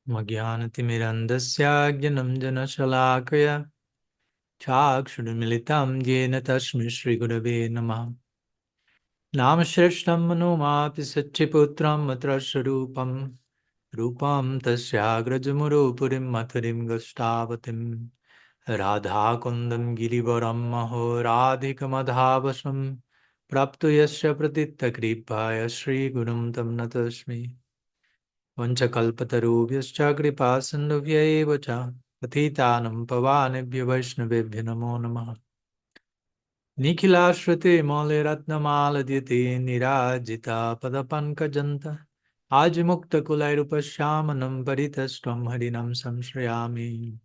Magyanatimirandasya Gyanam-janashalakaya Chakshurumilitam Yena Tasmai Shri-Gurave Namaha. Namashreshnam Manomati Satchiputram Matrasarupam Rupam Tasyagrajamuru Matarim Gastavatim Radha Kundam Girivaram Maho Radhikamadhavasam Prapto Yasya Pratitta Kripaya Shri Gurum Tam Natasmi Vanchakalpatarubhyascha kripasindubhya cha Patitanam pavanebhyo vaishnavebhyo namo namaha. Nikhilashrute mole ratnamaladhyate nirajita padapankajanta Ajimukta kulairupashyamanam paritastvam harinam samshrayami.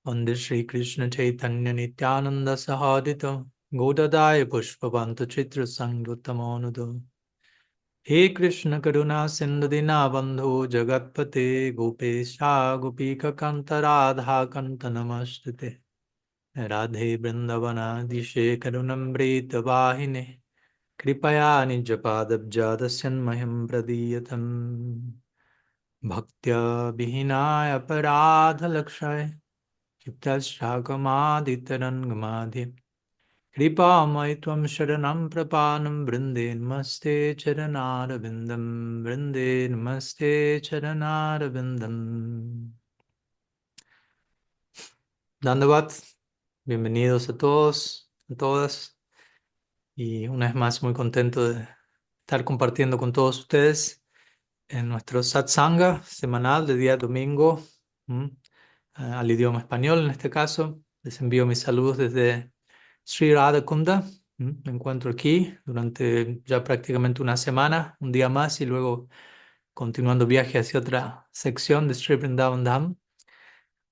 Vande Shri Krishna Chaitanya Nityananda Sahadito Godadaya Pushpavantu Chitra Sangutamanudo. He Krishna Karuna Sindhu Dinabandhu Jagatpate Gopesha Gopika Kanta Radha Kanta Namastute Radhe Vrindavana Dishe Karunamrita Vahine Kripaya Nijapadabjadasyan Mahim Pradiyatam Bhaktya Vihinaya Paradha Lakshay Chiptashakamaditarangmadhyam Kripamai tvam sharanam prapanam vrinde namaste charanarvindam vrinde namaste charanarvindam. Dandavat, bienvenidos a todos, a todas, y una vez más muy contento de estar compartiendo con todos ustedes en nuestro satsanga semanal de día domingo, al idioma español en este caso. Les envío mis saludos desde Sri Radhakunda. Me encuentro aquí durante ya prácticamente una semana, un día más, y luego continuando viaje hacia otra sección de Sri Vrindavan Dham.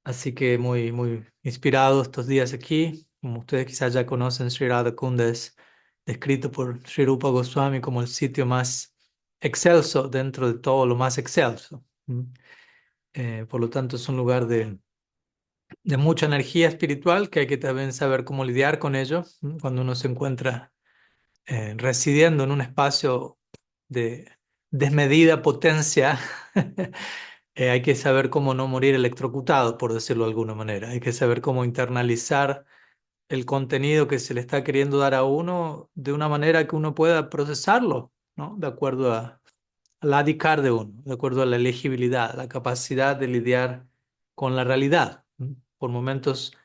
Así que muy inspirado estos días aquí. Como ustedes quizás ya conocen, Sri Radhakunda es descrito por Sri Rupa Goswami como el sitio más excelso dentro de todo lo más excelso. Por lo tanto, es un lugar de mucha energía espiritual que hay que también saber cómo lidiar con ello cuando uno se encuentra residiendo en un espacio de desmedida potencia. Hay que saber cómo no morir electrocutado, por decirlo de alguna manera. Hay que saber cómo internalizar el contenido que se le está queriendo dar a uno de una manera que uno pueda procesarlo, ¿no? De acuerdo a la adhikar de uno, de acuerdo a la elegibilidad, la capacidad de lidiar con la realidad. Por momentos,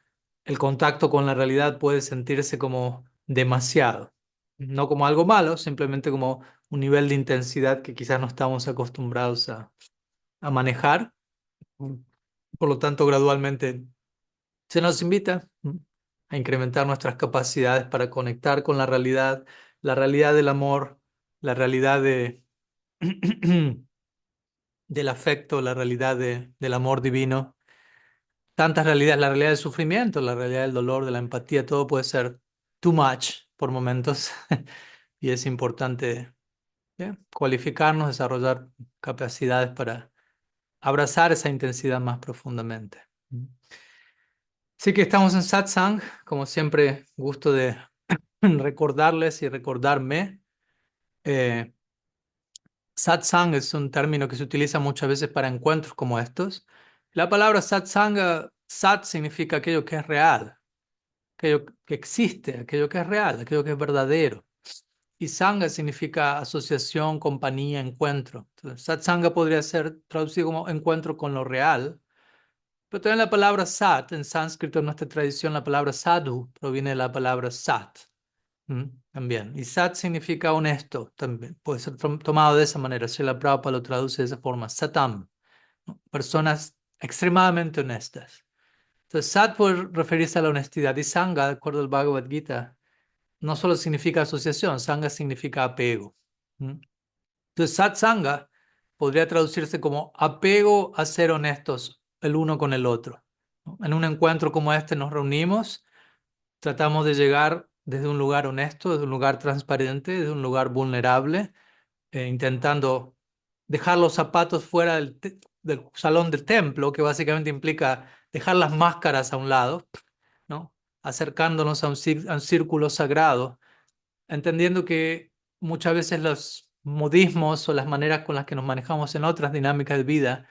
el contacto con la realidad puede sentirse como demasiado, no como algo malo, simplemente como un nivel de intensidad que quizás no estamos acostumbrados a manejar. Por lo tanto, gradualmente se nos invita a incrementar nuestras capacidades para conectar con la realidad del amor, la realidad del afecto, la realidad del amor divino. Tantas realidades, la realidad del sufrimiento, la realidad del dolor, de la empatía, todo puede ser too much por momentos. Y es importante cualificarnos, desarrollar capacidades para abrazar esa intensidad más profundamente. Así que estamos en satsang, como siempre, gusto de recordarles y recordarme. Eh, Satsang es un término que se utiliza muchas veces para encuentros como estos. La palabra satsanga, sat significa aquello que es real, aquello que existe, aquello que es real, aquello que es verdadero. Y sanga significa asociación, compañía, encuentro. Entonces, satsanga podría ser traducido como encuentro con lo real. Pero también la palabra sat, en sánscrito, en nuestra tradición, la palabra sadhu proviene de la palabra sat. También. Y sat significa honesto, también. Puede ser tomado de esa manera. Srila Prabhupada lo traduce de esa forma. Satam, ¿no? Personas extremadamente honestas. Entonces, sat puede referirse a la honestidad. Y sangha, de acuerdo al Bhagavad Gita, no solo significa asociación, sangha significa apego. Entonces, satsanga podría traducirse como apego a ser honestos el uno con el otro, ¿no? En un encuentro como este nos reunimos, tratamos de llegar desde un lugar honesto, desde un lugar transparente, desde un lugar vulnerable, intentando dejar los zapatos fuera del salón del templo, que básicamente implica dejar las máscaras a un lado, ¿no? Acercándonos a a un círculo sagrado, entendiendo que muchas veces los modismos o las maneras con las que nos manejamos en otras dinámicas de vida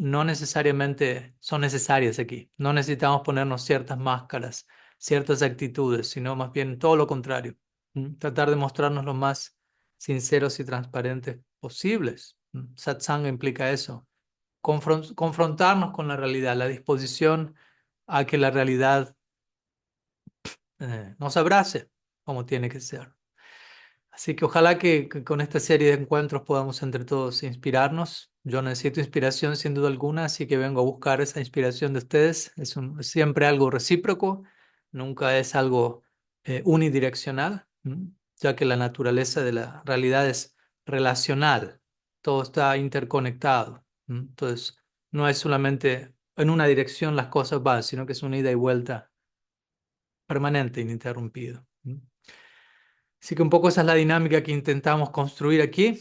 no necesariamente son necesarias aquí. No necesitamos ponernos ciertas máscaras, ciertas actitudes, sino más bien todo lo contrario. Tratar de mostrarnos lo más sinceros y transparentes posibles. Satsanga implica eso. Confrontarnos con la realidad, la disposición a que la realidad nos abrace como tiene que ser. Así que ojalá que con esta serie de encuentros podamos entre todos inspirarnos. Yo necesito inspiración sin duda alguna, así que vengo a buscar esa inspiración de ustedes. Es siempre algo recíproco, nunca es algo unidireccional, ya que la naturaleza de la realidad es relacional, todo está interconectado. Entonces, no es solamente en una dirección las cosas van, sino que es una ida y vuelta permanente, ininterrumpido. Así que un poco esa es la dinámica que intentamos construir aquí.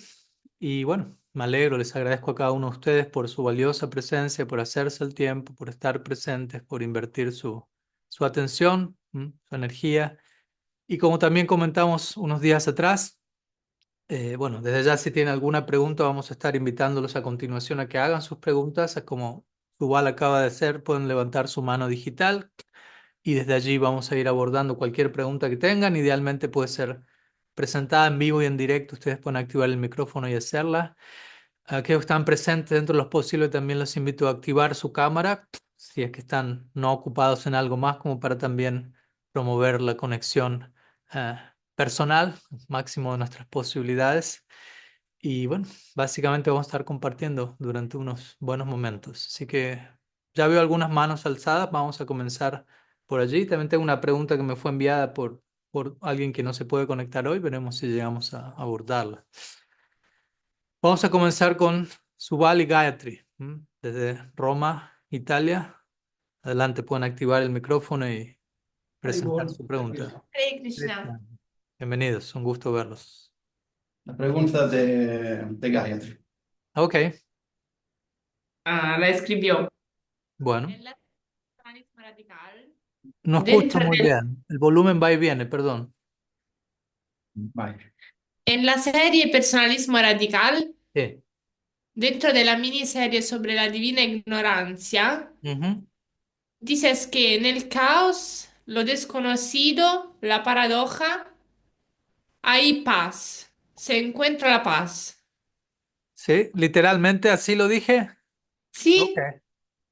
Y bueno, me alegro, les agradezco a cada uno de ustedes por su valiosa presencia, por hacerse el tiempo, por estar presentes, por invertir su atención, su energía. Y como también comentamos unos días atrás, bueno, desde ya si tienen alguna pregunta, vamos a estar invitándolos a continuación a que hagan sus preguntas. Como Subal acaba de hacer, pueden levantar su mano digital y desde allí vamos a ir abordando cualquier pregunta que tengan. Idealmente puede ser presentada en vivo y en directo. Ustedes pueden activar el micrófono y hacerla. Aquellos que están presentes dentro de los posibles, también los invito a activar su cámara, si es que están no ocupados en algo más, como para también promover la conexión personal, máximo de nuestras posibilidades. Y bueno, básicamente vamos a estar compartiendo durante unos buenos momentos. Así que ya veo algunas manos alzadas, vamos a comenzar por allí. También tengo una pregunta que me fue enviada por alguien que no se puede conectar hoy, veremos si llegamos a abordarla. Vamos a comenzar con Subal y Gayatri, desde Roma, Italia. Adelante, pueden activar el micrófono y presentar Haribol. su pregunta. Hare Krishna. Krishna. Bienvenidos, un gusto verlos. La pregunta de Gayatri. Ok, La escribió. bueno, En la Cristianismo radical, no escucho dentro muy del- bien. El volumen va y viene, perdón. Vai. en la serie Personalismo radical, Sí. dentro de la miniserie sobre la divina ignorancia, Ujú. dices que en el caos, lo desconocido, la paradoja, hay paz. Se encuentra la paz. Sí, literalmente así lo dije. Ok, Sí.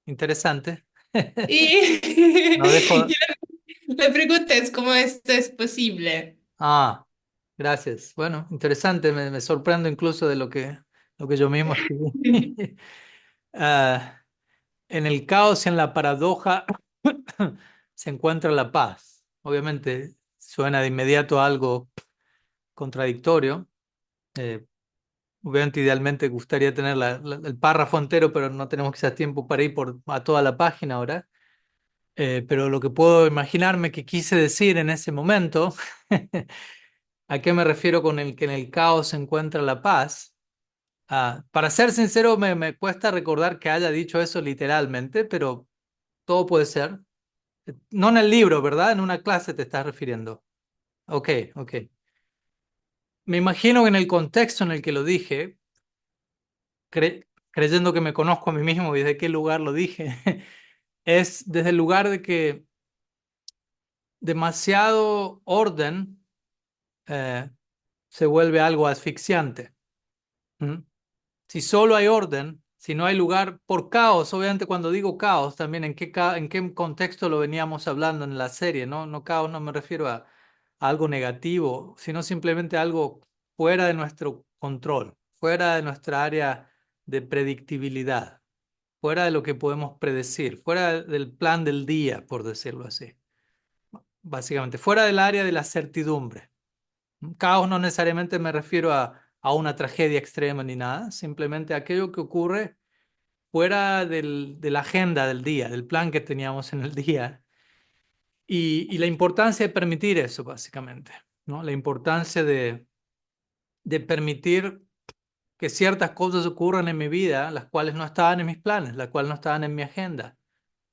interesante. Y, No y dejo. la pregunta es cómo esto es posible. Ah, gracias. Bueno, interesante. Me sorprendo incluso de lo que yo mismo escribí. Ah, en el caos y en la paradoja se encuentra la paz. Obviamente suena de inmediato a algo contradictorio. Eh, Obviamente, idealmente gustaría tener el párrafo entero, pero no tenemos quizás tiempo para ir a toda la página ahora. Pero lo que puedo imaginarme que quise decir en ese momento, ¿a qué me refiero con el que en el caos se encuentra la paz? Para ser sincero, me cuesta recordar que haya dicho eso literalmente, pero todo puede ser. No en el libro, ¿verdad? En una clase te estás refiriendo. Ok, ok. Me imagino que en el contexto en el que lo dije, creyendo que me conozco a mí mismo y de qué lugar lo dije, es desde el lugar de que demasiado orden eh, se vuelve algo asfixiante. ¿Mm? Si solo hay orden, si no hay lugar por caos, obviamente cuando digo caos, también en qué contexto lo veníamos hablando en la serie, ¿no? No caos, no me refiero a algo negativo, sino simplemente algo fuera de nuestro control, fuera de nuestra área de predictibilidad, fuera de lo que podemos predecir, fuera del plan del día, por decirlo así. Básicamente, fuera del área de la certidumbre. Caos no necesariamente me refiero a una tragedia extrema ni nada, simplemente aquello que ocurre fuera de la agenda del día, del plan que teníamos en el día. Y la importancia de permitir eso, básicamente, ¿no? La importancia de permitir que ciertas cosas ocurran en mi vida, las cuales no estaban en mis planes, las cuales no estaban en mi agenda,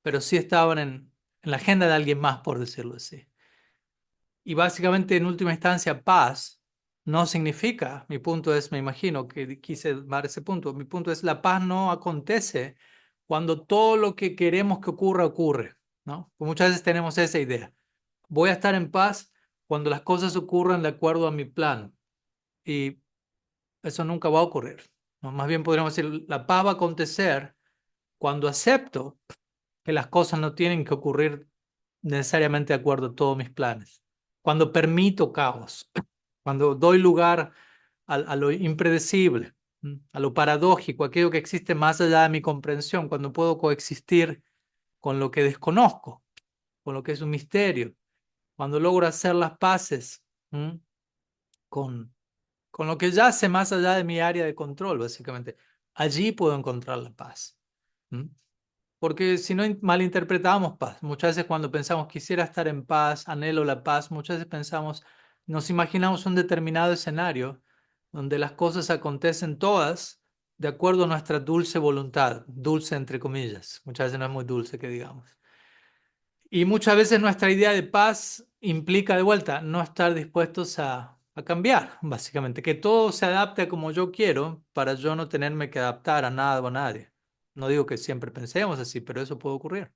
pero sí estaban en la agenda de alguien más, por decirlo así. Y básicamente, en última instancia, paz no significa, mi punto es, me imagino que quise dar ese punto, mi punto es, la paz no acontece cuando todo lo que queremos que ocurra, ocurre, ¿no? Pues muchas veces tenemos esa idea. Voy a estar en paz cuando las cosas ocurran de acuerdo a mi plan. Y eso nunca va a ocurrir, ¿no? Más bien podríamos decir, la paz va a acontecer cuando acepto que las cosas no tienen que ocurrir necesariamente de acuerdo a todos mis planes. Cuando permito caos, cuando doy lugar a lo impredecible, a lo paradójico, aquello que existe más allá de mi comprensión, cuando puedo coexistir con lo que desconozco, con lo que es un misterio, cuando logro hacer las paces ¿m? con, con lo que yace más allá de mi área de control, básicamente. Allí puedo encontrar la paz. ¿M? Porque si no malinterpretamos paz, muchas veces cuando pensamos quisiera estar en paz, anhelo la paz, muchas veces pensamos, nos imaginamos un determinado escenario donde las cosas acontecen todas de acuerdo a nuestra dulce voluntad, dulce entre comillas, muchas veces no es muy dulce que digamos. Y muchas veces nuestra idea de paz implica de vuelta no estar dispuestos a cambiar, básicamente, que todo se adapte a como yo quiero para yo no tenerme que adaptar a nada o a nadie. No digo que siempre pensemos así, pero eso puede ocurrir.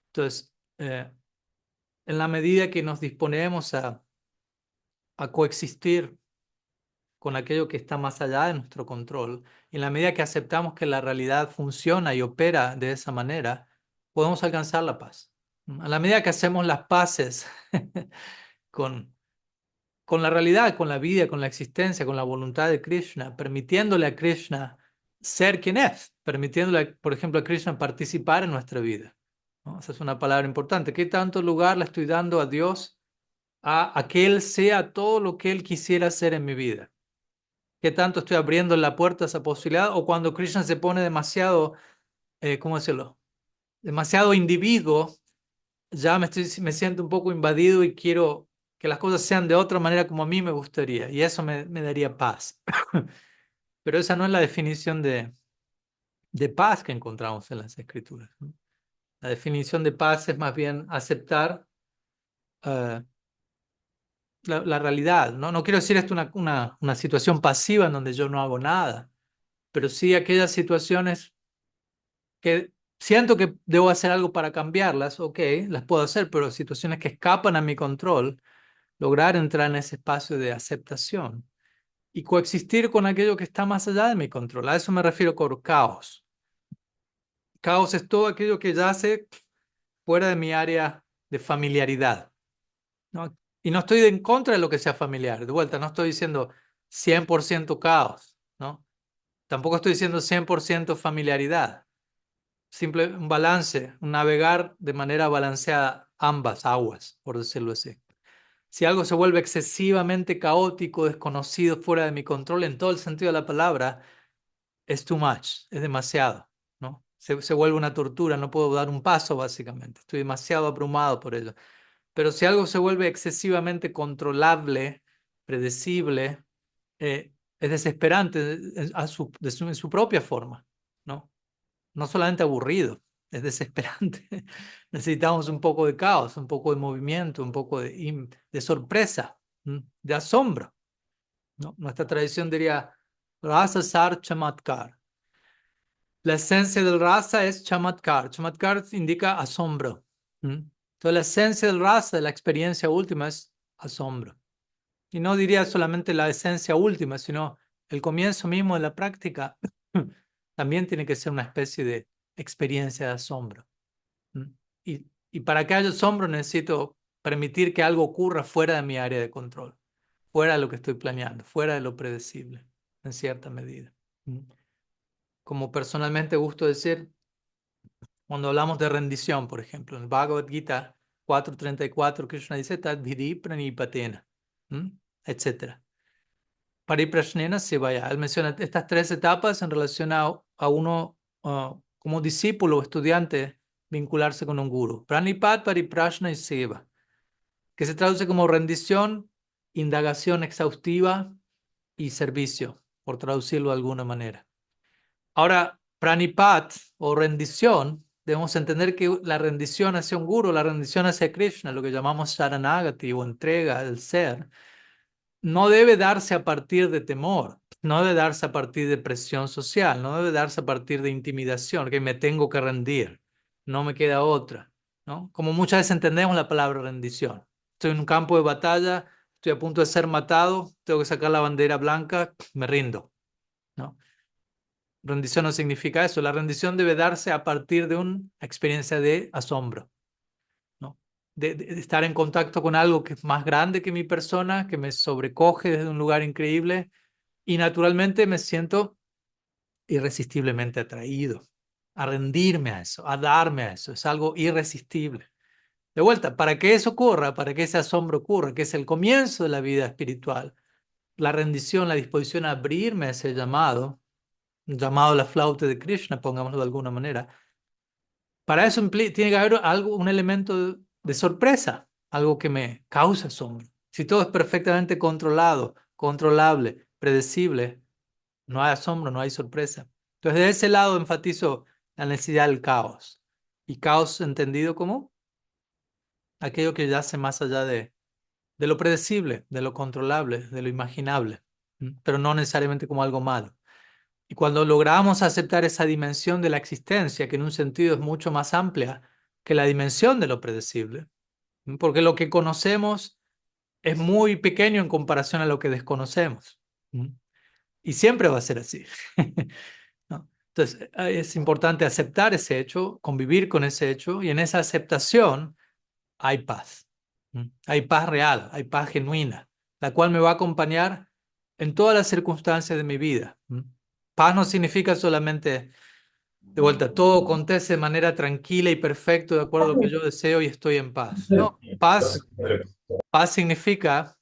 Entonces, en la medida que nos disponemos a coexistir con aquello que está más allá de nuestro control, y en la medida que aceptamos que la realidad funciona y opera de esa manera, podemos alcanzar la paz. A la medida que hacemos las paces con, con la realidad, con la vida, con la existencia, con la voluntad de Krishna, permitiéndole a Krishna ser quien es, permitiéndole, por ejemplo, a Krishna participar en nuestra vida, ¿no? Esa es una palabra importante. ¿Qué tanto lugar le estoy dando a Dios a que Él sea todo lo que Él quisiera ser en mi vida? ¿Qué tanto estoy abriendo la puerta a esa posibilidad? O cuando Krishna se pone demasiado, ¿cómo decirlo? Demasiado individuo, ya me siento un poco invadido y quiero que las cosas sean de otra manera como a mí me gustaría, y eso me daría paz. Pero esa no es la definición de paz que encontramos en las escrituras, ¿no? La definición de paz es más bien aceptar eh, la realidad, ¿no? No quiero decir esto una situación pasiva en donde yo no hago nada, pero sí aquellas situaciones que siento que debo hacer algo para cambiarlas, ok, las puedo hacer, pero situaciones que escapan a mi control, lograr entrar en ese espacio de aceptación y coexistir con aquello que está más allá de mi control. A eso me refiero con caos. Caos es todo aquello que yace fuera de mi área de familiaridad, ¿no? Y no estoy en contra de lo que sea familiar. De vuelta, no estoy diciendo 100% caos, ¿no? Tampoco estoy diciendo 100% familiaridad. Simple un balance, un navegar de manera balanceada ambas aguas, por decirlo así. Si algo se vuelve excesivamente caótico, desconocido, fuera de mi control en todo el sentido de la palabra, es too much, es demasiado, ¿no? Se vuelve una tortura, no puedo dar un paso básicamente, estoy demasiado abrumado por ello. Pero si algo se vuelve excesivamente controlable, predecible, es desesperante en su propia forma, ¿no? No solamente aburrido, es desesperante. Necesitamos un poco de caos, un poco de movimiento, un poco de sorpresa, de asombro, ¿no? Nuestra tradición diría rasa sar chamatkar. La esencia del rasa es chamatkar. Chamatkar indica asombro. Entonces la esencia del rasa, de la experiencia última, es asombro. Y no diría solamente la esencia última, sino el comienzo mismo de la práctica también tiene que ser una especie de experiencia de asombro. ¿Mm? Y para que haya asombro necesito permitir que algo ocurra fuera de mi área de control, fuera de lo que estoy planeando, fuera de lo predecible, en cierta medida. ¿Mm? Como personalmente gusto decir, cuando hablamos de rendición, por ejemplo, en el Bhagavad Gita 4.34, Krishna dice, Tad vidhi pranipatena, etcétera. Pariprashnena Sevaya. Él menciona estas tres etapas en relación a uno como discípulo o estudiante vincularse con un guru. Pranipat, Pariprashna y Seva, que se traduce como rendición, indagación exhaustiva y servicio, por traducirlo de alguna manera. Ahora, Pranipat o rendición, debemos entender que la rendición hacia un guru, la rendición hacia Krishna, lo que llamamos Sharanagati o entrega del ser, no debe darse a partir de temor, no debe darse a partir de presión social, no debe darse a partir de intimidación, que me tengo que rendir, no me queda otra, ¿no? Como muchas veces entendemos la palabra rendición. Estoy en un campo de batalla, estoy a punto de ser matado, tengo que sacar la bandera blanca, me rindo, ¿no? Rendición no significa eso. La rendición debe darse a partir de una experiencia de asombro, ¿no? De estar en contacto con algo que es más grande que mi persona, que me sobrecoge desde un lugar increíble y naturalmente me siento irresistiblemente atraído a rendirme a eso, a darme a eso. Es algo irresistible. De vuelta, para que eso ocurra, para que ese asombro ocurra, que es el comienzo de la vida espiritual, la rendición, la disposición a abrirme a ese llamado, llamado a la flauta de Krishna, pongámoslo de alguna manera, para eso tiene que haber algo, un elemento de sorpresa, algo que me causa asombro. Si todo es perfectamente controlado, controlable, predecible, no hay asombro, no hay sorpresa. Entonces, de ese lado enfatizo la necesidad del caos. Y caos entendido como aquello que yace más allá de lo predecible, de lo controlable, de lo imaginable, pero no necesariamente como algo malo. Y cuando logramos aceptar esa dimensión de la existencia, que en un sentido es mucho más amplia que la dimensión de lo predecible, porque lo que conocemos es muy pequeño en comparación a lo que desconocemos. Y siempre va a ser así. ¿No? Entonces, es importante aceptar ese hecho, convivir con ese hecho, y en esa aceptación hay paz. Hay paz real, hay paz genuina, la cual me va a acompañar en todas las circunstancias de mi vida. Paz no significa solamente, de vuelta, todo acontece de manera tranquila y perfecta, de acuerdo a lo que yo deseo y estoy en paz. No, paz significa,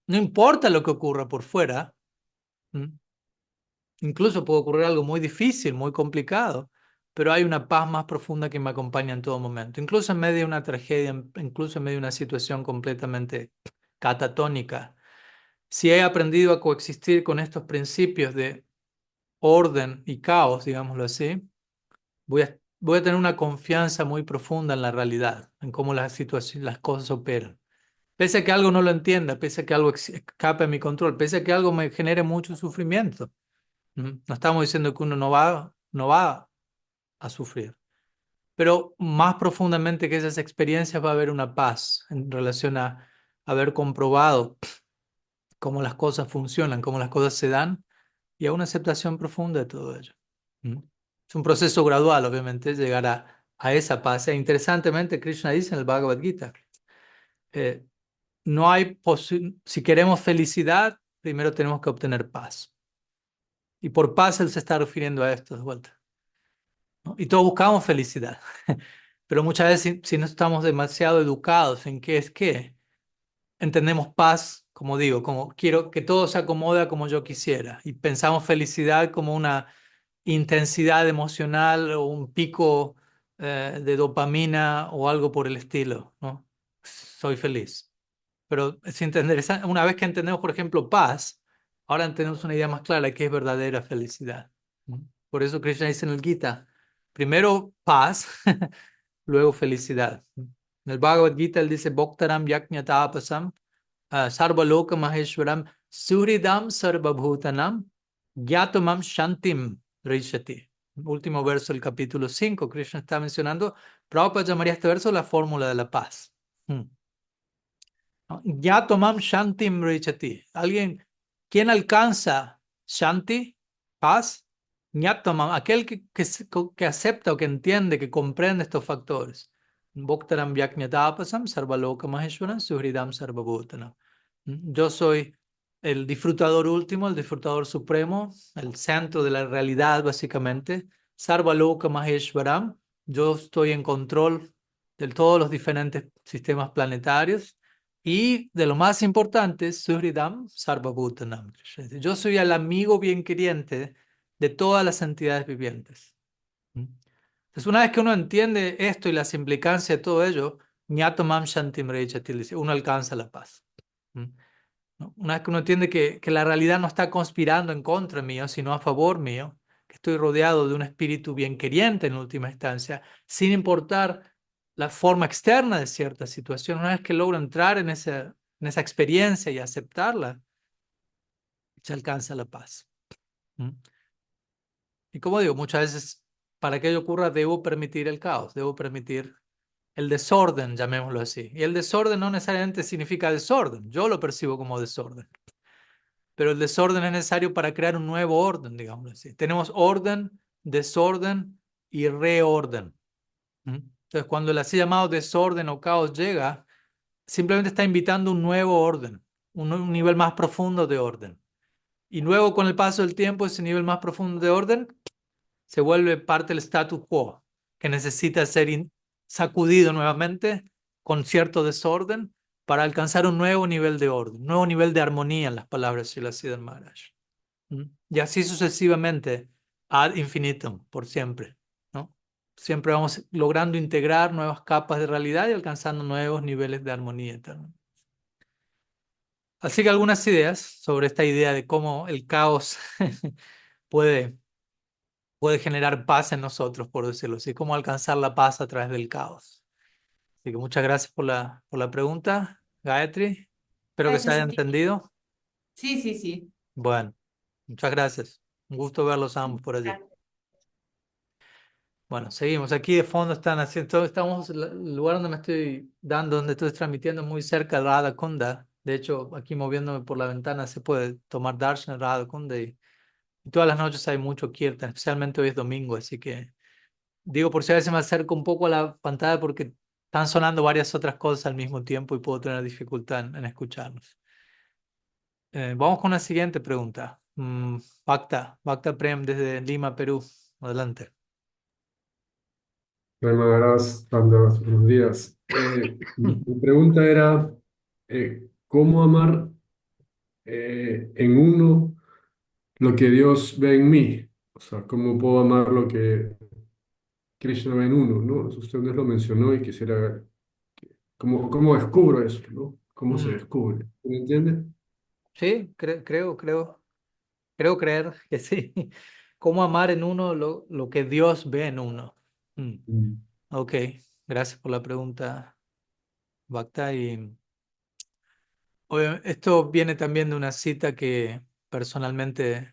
no importa lo que ocurra por fuera, ¿m? Incluso puede ocurrir algo muy difícil, muy complicado, pero hay una paz más profunda que me acompaña en todo momento, incluso en medio de una tragedia, incluso en medio de una situación completamente catatónica. Si he aprendido a coexistir con estos principios de orden y caos, digámoslo así, voy a tener una confianza muy profunda en la realidad, en cómo las situaciones, las cosas operan. Pese a que algo no lo entienda, pese a que algo escape a mi control, pese a que algo me genere mucho sufrimiento. No estamos diciendo que uno no va a sufrir, pero más profundamente que esas experiencias va a haber una paz en relación a haber comprobado cómo las cosas funcionan, cómo las cosas se dan y a una aceptación profunda de todo ello. ¿Mm? Es un proceso gradual, obviamente, llegar a esa paz. E interesantemente, Krishna dice en el Bhagavad Gita, eh, no hay si queremos felicidad, primero tenemos que obtener paz. Y por paz él se está refiriendo a esto de vuelta, ¿no? Y todos buscamos felicidad, pero muchas veces si no estamos demasiado educados en qué es qué, entendemos paz, como digo, como quiero que todo se acomode como yo quisiera y pensamos felicidad como una intensidad emocional o un pico de dopamina o algo por el estilo, ¿no? Soy feliz. Pero es interesante, una vez que entendemos, por ejemplo, paz, ahora tenemos una idea más clara de qué es verdadera felicidad. Por eso Krishna dice en el Gita, primero paz, luego felicidad. En el Bhagavad Gita él dice, Bhaktaram Yaknyatapasam, Sarvaloka Maheshwaram, Suridam Sarvabhutanam, Gyatamam Shantim Rishati. Último verso del capítulo 5, Krishna está mencionando, Prabhupada llamaría este verso la fórmula de la paz. Yatomam Shantim Richati. Alguien, ¿quién alcanza Shanti? Paz. Yatomam, aquel que acepta o que entiende, que comprende estos factores. Bhaktaram Vyaknyatapasam Sarvaloka Maheshwaram Suhridam Sarvabhutanam. Yo soy el disfrutador último, el disfrutador supremo, el centro de la realidad, básicamente. Sarvaloka Maheshwaram. Yo estoy en control de todos los diferentes sistemas planetarios. Y de lo más importante, Suhridam Sarvabhutanam. Yo soy el amigo bien queriente de todas las entidades vivientes. Entonces, una vez que uno entiende esto y las implicancias de todo ello, Ñatamam Shantim Reichati, dice, uno alcanza la paz. ¿No? Una vez que uno entiende que la realidad no está conspirando en contra mío, sino a favor mío, que estoy rodeado de un espíritu bien queriente en última instancia, sin importar la forma externa de cierta situación, una vez que logro entrar en esa experiencia y aceptarla, se alcanza la paz. ¿Mm? Y como digo, muchas veces para que ello ocurra debo permitir el caos, debo permitir el desorden, llamémoslo así. Y el desorden no necesariamente significa desorden, yo lo percibo como desorden, pero el desorden es necesario para crear un nuevo orden, digámoslo así. Tenemos orden, desorden y reorden. ¿Mm? Entonces, cuando el así llamado desorden o caos llega, simplemente está invitando un nuevo orden, un nivel más profundo de orden. Y luego, con el paso del tiempo, ese nivel más profundo de orden se vuelve parte del status quo, que necesita ser sacudido nuevamente con cierto desorden para alcanzar un nuevo nivel de orden, un nuevo nivel de armonía, en las palabras de Srila Siddhar Maharaj. ¿Mm? Y así sucesivamente, ad infinitum, por siempre, ¿no? Siempre vamos logrando integrar nuevas capas de realidad y alcanzando nuevos niveles de armonía eterna. Así que algunas ideas sobre esta idea de cómo el caos puede generar paz en nosotros, por decirlo así, cómo alcanzar la paz a través del caos. Así que muchas gracias por la pregunta, Gayatri. Espero que se Gracias haya a ti. entendido. Sí, sí, sí. Bueno, muchas gracias. Un gusto verlos ambos por allí. Gracias. Bueno, seguimos. Aquí de fondo están haciendo, estamos, el lugar donde me estoy dando, donde estoy transmitiendo, muy cerca de Radha Kunda. De hecho, aquí moviéndome por la ventana se puede tomar darshan en Radha Kunda y todas las noches hay mucho kirtan, especialmente hoy es domingo, así que digo, por si a veces me acerco un poco a la pantalla porque están sonando varias otras cosas al mismo tiempo y puedo tener dificultad en escucharlos. Vamos con la siguiente pregunta. Bhakta Prem desde Lima, Perú. Adelante. Maharaj, Tandavas, buenos días. Mi pregunta era, ¿cómo amar en uno lo que Dios ve en mí? O sea, ¿cómo puedo amar lo que Krishna ve en uno, ¿no? Eso usted nos lo mencionó y quisiera, ¿cómo descubro eso, ¿no? ¿Cómo se Mm, descubre? ¿Me entiende? sí, creo creer que sí. ¿Cómo amar en uno lo que Dios ve en uno? Mm, Mm. ok, gracias por la pregunta, Bhakta. Y esto viene también de una cita que personalmente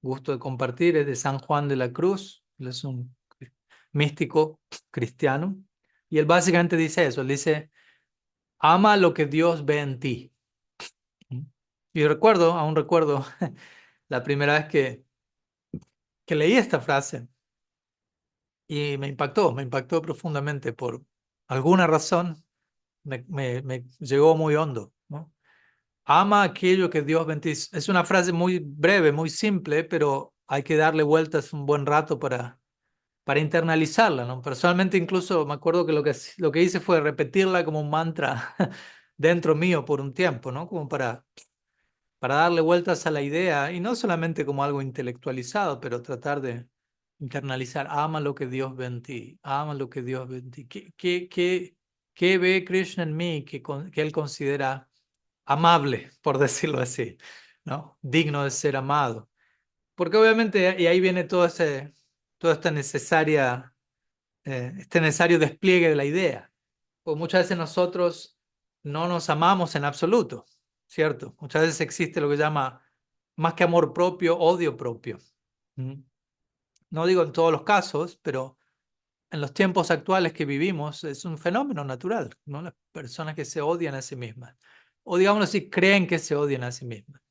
gusto de compartir, es de San Juan de la Cruz. Él es un místico cristiano y él básicamente dice eso, él dice, ama lo que Dios ve en ti. Y recuerdo, aún recuerdo la primera vez que leí esta frase y me impactó profundamente por alguna razón, me llegó muy hondo, ¿no? Ama aquello que Dios ve en ti. Es una frase muy breve, muy simple, pero hay que darle vueltas un buen rato para internalizarla, ¿no? Personalmente incluso me acuerdo que lo que hice fue repetirla como un mantra dentro mío por un tiempo, ¿no? Como para darle vueltas a la idea y no solamente como algo intelectualizado, pero tratar de internalizar, ama lo que Dios ve en ti, ama lo que Dios ve en ti. ¿Qué ve Krishna en mí que él considera amable, por decirlo así, ¿no? Digno de ser amado? Porque obviamente, y ahí viene toda esta necesaria este necesario despliegue de la idea. Pues muchas veces nosotros no nos amamos en absoluto, ¿cierto? Muchas veces existe lo que se llama, más que amor propio, odio propio. ¿Mm? No digo en todos los casos, pero en los tiempos actuales que vivimos es un fenómeno natural, ¿no? Las personas que se odian a sí mismas, o digámoslo así, creen que se odian a sí mismas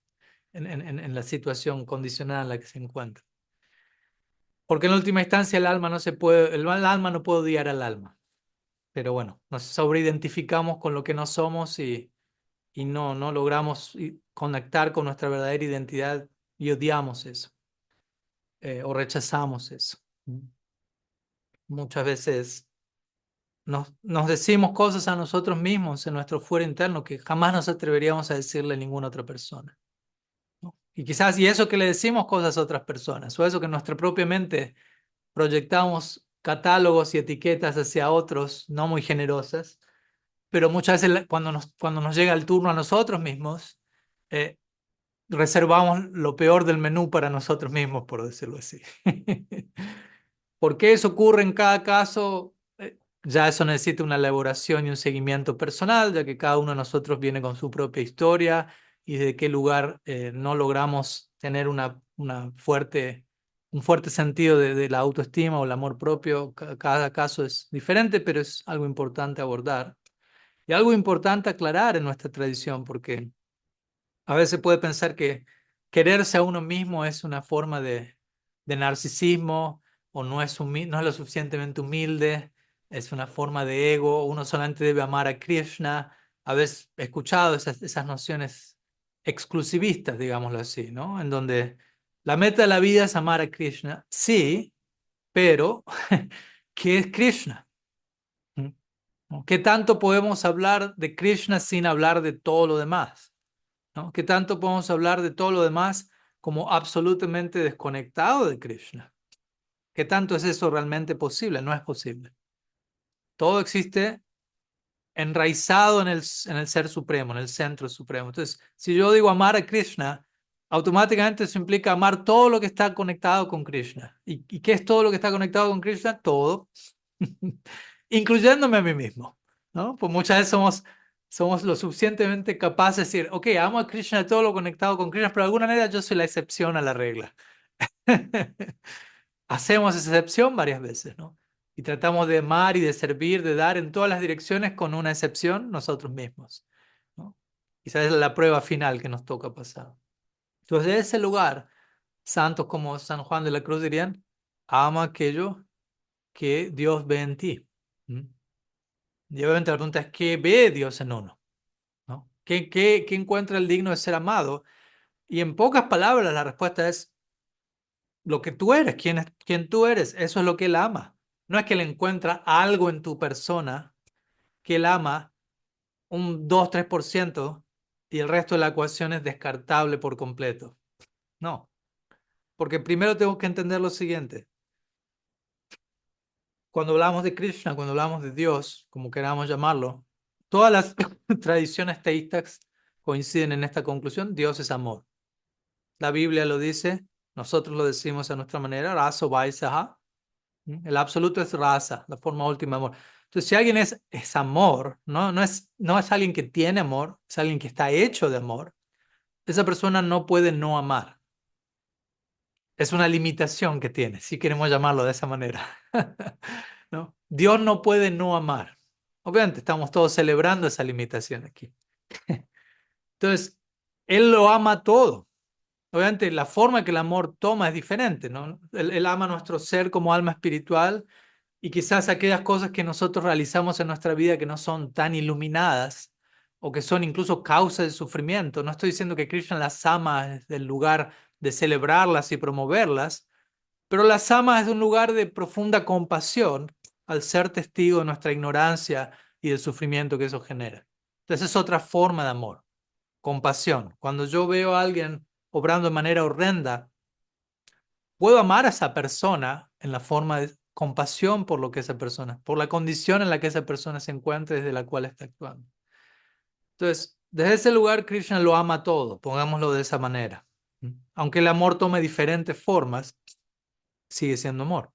en la situación condicionada en la que se encuentran. Porque en última instancia el alma no se puede, el alma no puede odiar al alma. Pero bueno, nos sobreidentificamos con lo que no somos y no logramos conectar con nuestra verdadera identidad y odiamos eso o rechazamos eso. Muchas veces nos decimos cosas a nosotros mismos en nuestro fuero interno que jamás nos atreveríamos a decirle a ninguna otra persona, ¿no? Y quizás, y eso que le decimos cosas a otras personas, o eso que en nuestra propia mente proyectamos catálogos y etiquetas hacia otros no muy generosas, pero muchas veces cuando nos llega el turno a nosotros mismos, eh, reservamos lo peor del menú para nosotros mismos, por decirlo así. ¿Por qué eso ocurre en cada caso? Ya eso necesita una elaboración y un seguimiento personal, ya que cada uno de nosotros viene con su propia historia y de qué lugar no logramos tener un fuerte sentido de la autoestima o el amor propio. Cada caso es diferente, pero es algo importante abordar y algo importante aclarar en nuestra tradición, porque a veces puede pensar que quererse a uno mismo es una forma de narcisismo o no es lo suficientemente humilde, es una forma de ego, uno solamente debe amar a Krishna. A veces he escuchado esas nociones exclusivistas, digámoslo así, ¿no? En donde la meta de la vida es amar a Krishna, sí, pero ¿qué es Krishna? ¿No? ¿Qué tanto podemos hablar de Krishna sin hablar de todo lo demás? ¿No? ¿Qué tanto podemos hablar de todo lo demás como absolutamente desconectado de Krishna? ¿Qué tanto es eso realmente posible? No es posible. Todo existe enraizado en el ser supremo, en el centro supremo. Entonces, si yo digo amar a Krishna, automáticamente eso implica amar todo lo que está conectado con Krishna. ¿Y qué es todo lo que está conectado con Krishna? Todo, incluyéndome a mí mismo, ¿no? Pues muchas veces somos lo suficientemente capaces de decir, ok, amo a Krishna, todo lo conectado con Krishna, pero de alguna manera yo soy la excepción a la regla. Hacemos esa excepción varias veces, ¿no? Y tratamos de amar y de servir, de dar en todas las direcciones con una excepción, nosotros mismos, ¿no? Esa es la prueba final que nos toca pasar. Entonces, de ese lugar, santos como San Juan de la Cruz dirían, ama aquello que Dios ve en ti. ¿Mm? Y obviamente la pregunta es, ¿qué ve Dios en uno? ¿No? ¿Qué encuentra el digno de ser amado? Y en pocas palabras la respuesta es lo que tú eres, quién tú eres, eso es lo que Él ama. No es que Él encuentra algo en tu persona que Él ama un 2-3% y el resto de la ecuación es descartable por completo. No, porque primero tengo que entender lo siguiente. Cuando hablamos de Krishna, cuando hablamos de Dios, como queramos llamarlo, todas las tradiciones teístas coinciden en esta conclusión: Dios es amor. La Biblia lo dice, nosotros lo decimos a nuestra manera, Rasa Vaisaha. El absoluto es rasa, la forma última de amor. Entonces, si alguien es amor, no es alguien que tiene amor, es alguien que está hecho de amor, esa persona no puede no amar. Es una limitación que tiene, si queremos llamarlo de esa manera. ¿No? Dios no puede no amar. Obviamente, estamos todos celebrando esa limitación aquí. Entonces, Él lo ama todo. Obviamente, la forma que el amor toma es diferente, ¿no? Él ama nuestro ser como alma espiritual y quizás aquellas cosas que nosotros realizamos en nuestra vida que no son tan iluminadas o que son incluso causa de sufrimiento. No estoy diciendo que Krishna las ama desde el lugar de celebrarlas y promoverlas, pero las ama desde un lugar de profunda compasión al ser testigo de nuestra ignorancia y del sufrimiento que eso genera. Entonces es otra forma de amor, compasión. Cuando yo veo a alguien obrando de manera horrenda, puedo amar a esa persona en la forma de compasión por lo que esa persona, por la condición en la que esa persona se encuentra desde la cual está actuando. Entonces, desde ese lugar, Krishna lo ama todo, pongámoslo de esa manera. Aunque el amor tome diferentes formas, sigue siendo amor.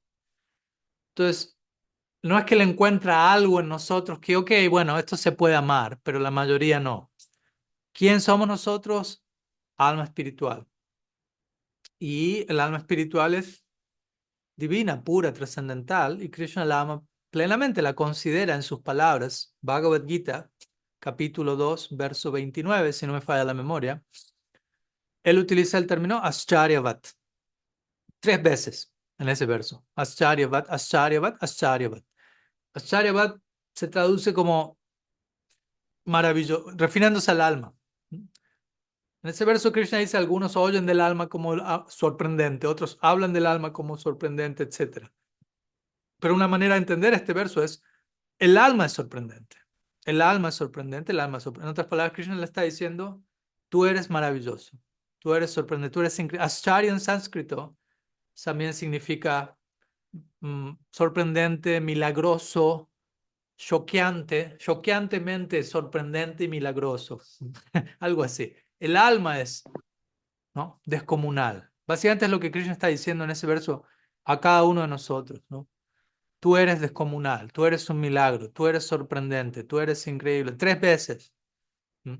Entonces, no es que le encuentra algo en nosotros que, ok, bueno, esto se puede amar, pero la mayoría no. ¿Quién somos nosotros? Alma espiritual. Y el alma espiritual es divina, pura, trascendental, y Krishna la ama plenamente, la considera en sus palabras. Bhagavad Gita, capítulo 2, verso 29, si no me falla la memoria. Él utiliza el término Ascharyavat 3 veces en ese verso. Ascharyavat, Ascharyavat, Ascharyavat. Ascharyavat se traduce como maravilloso, refiriéndose al alma. En ese verso Krishna dice, algunos oyen del alma como sorprendente, otros hablan del alma como sorprendente, etc. Pero una manera de entender este verso es, el alma es sorprendente. El alma es sorprendente, el alma es sorprendente. En otras palabras, Krishna le está diciendo, tú eres maravilloso, tú eres sorprendente, tú eres increíble. Ascharya en sánscrito también significa sorprendente, milagroso, choqueante, choqueantemente sorprendente y milagroso. Algo así. El alma es, ¿no?, descomunal. Básicamente es lo que Krishna está diciendo en ese verso a cada uno de nosotros, ¿no? Tú eres descomunal, tú eres un milagro, tú eres sorprendente, tú eres increíble. 3 veces. ¿Mm?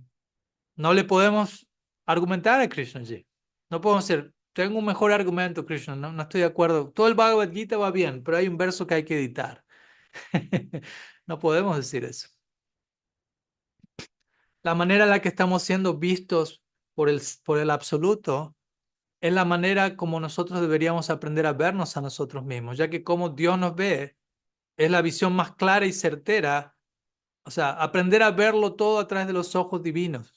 No le podemos argumentar a Krishnaji. No podemos decir, tengo un mejor argumento, Krishna, no estoy de acuerdo. Todo el Bhagavad Gita va bien, pero hay un verso que hay que editar. No podemos decir eso. La manera en la que estamos siendo vistos por el absoluto es la manera como nosotros deberíamos aprender a vernos a nosotros mismos, ya que como Dios nos ve es la visión más clara y certera. O sea, aprender a verlo todo a través de los ojos divinos.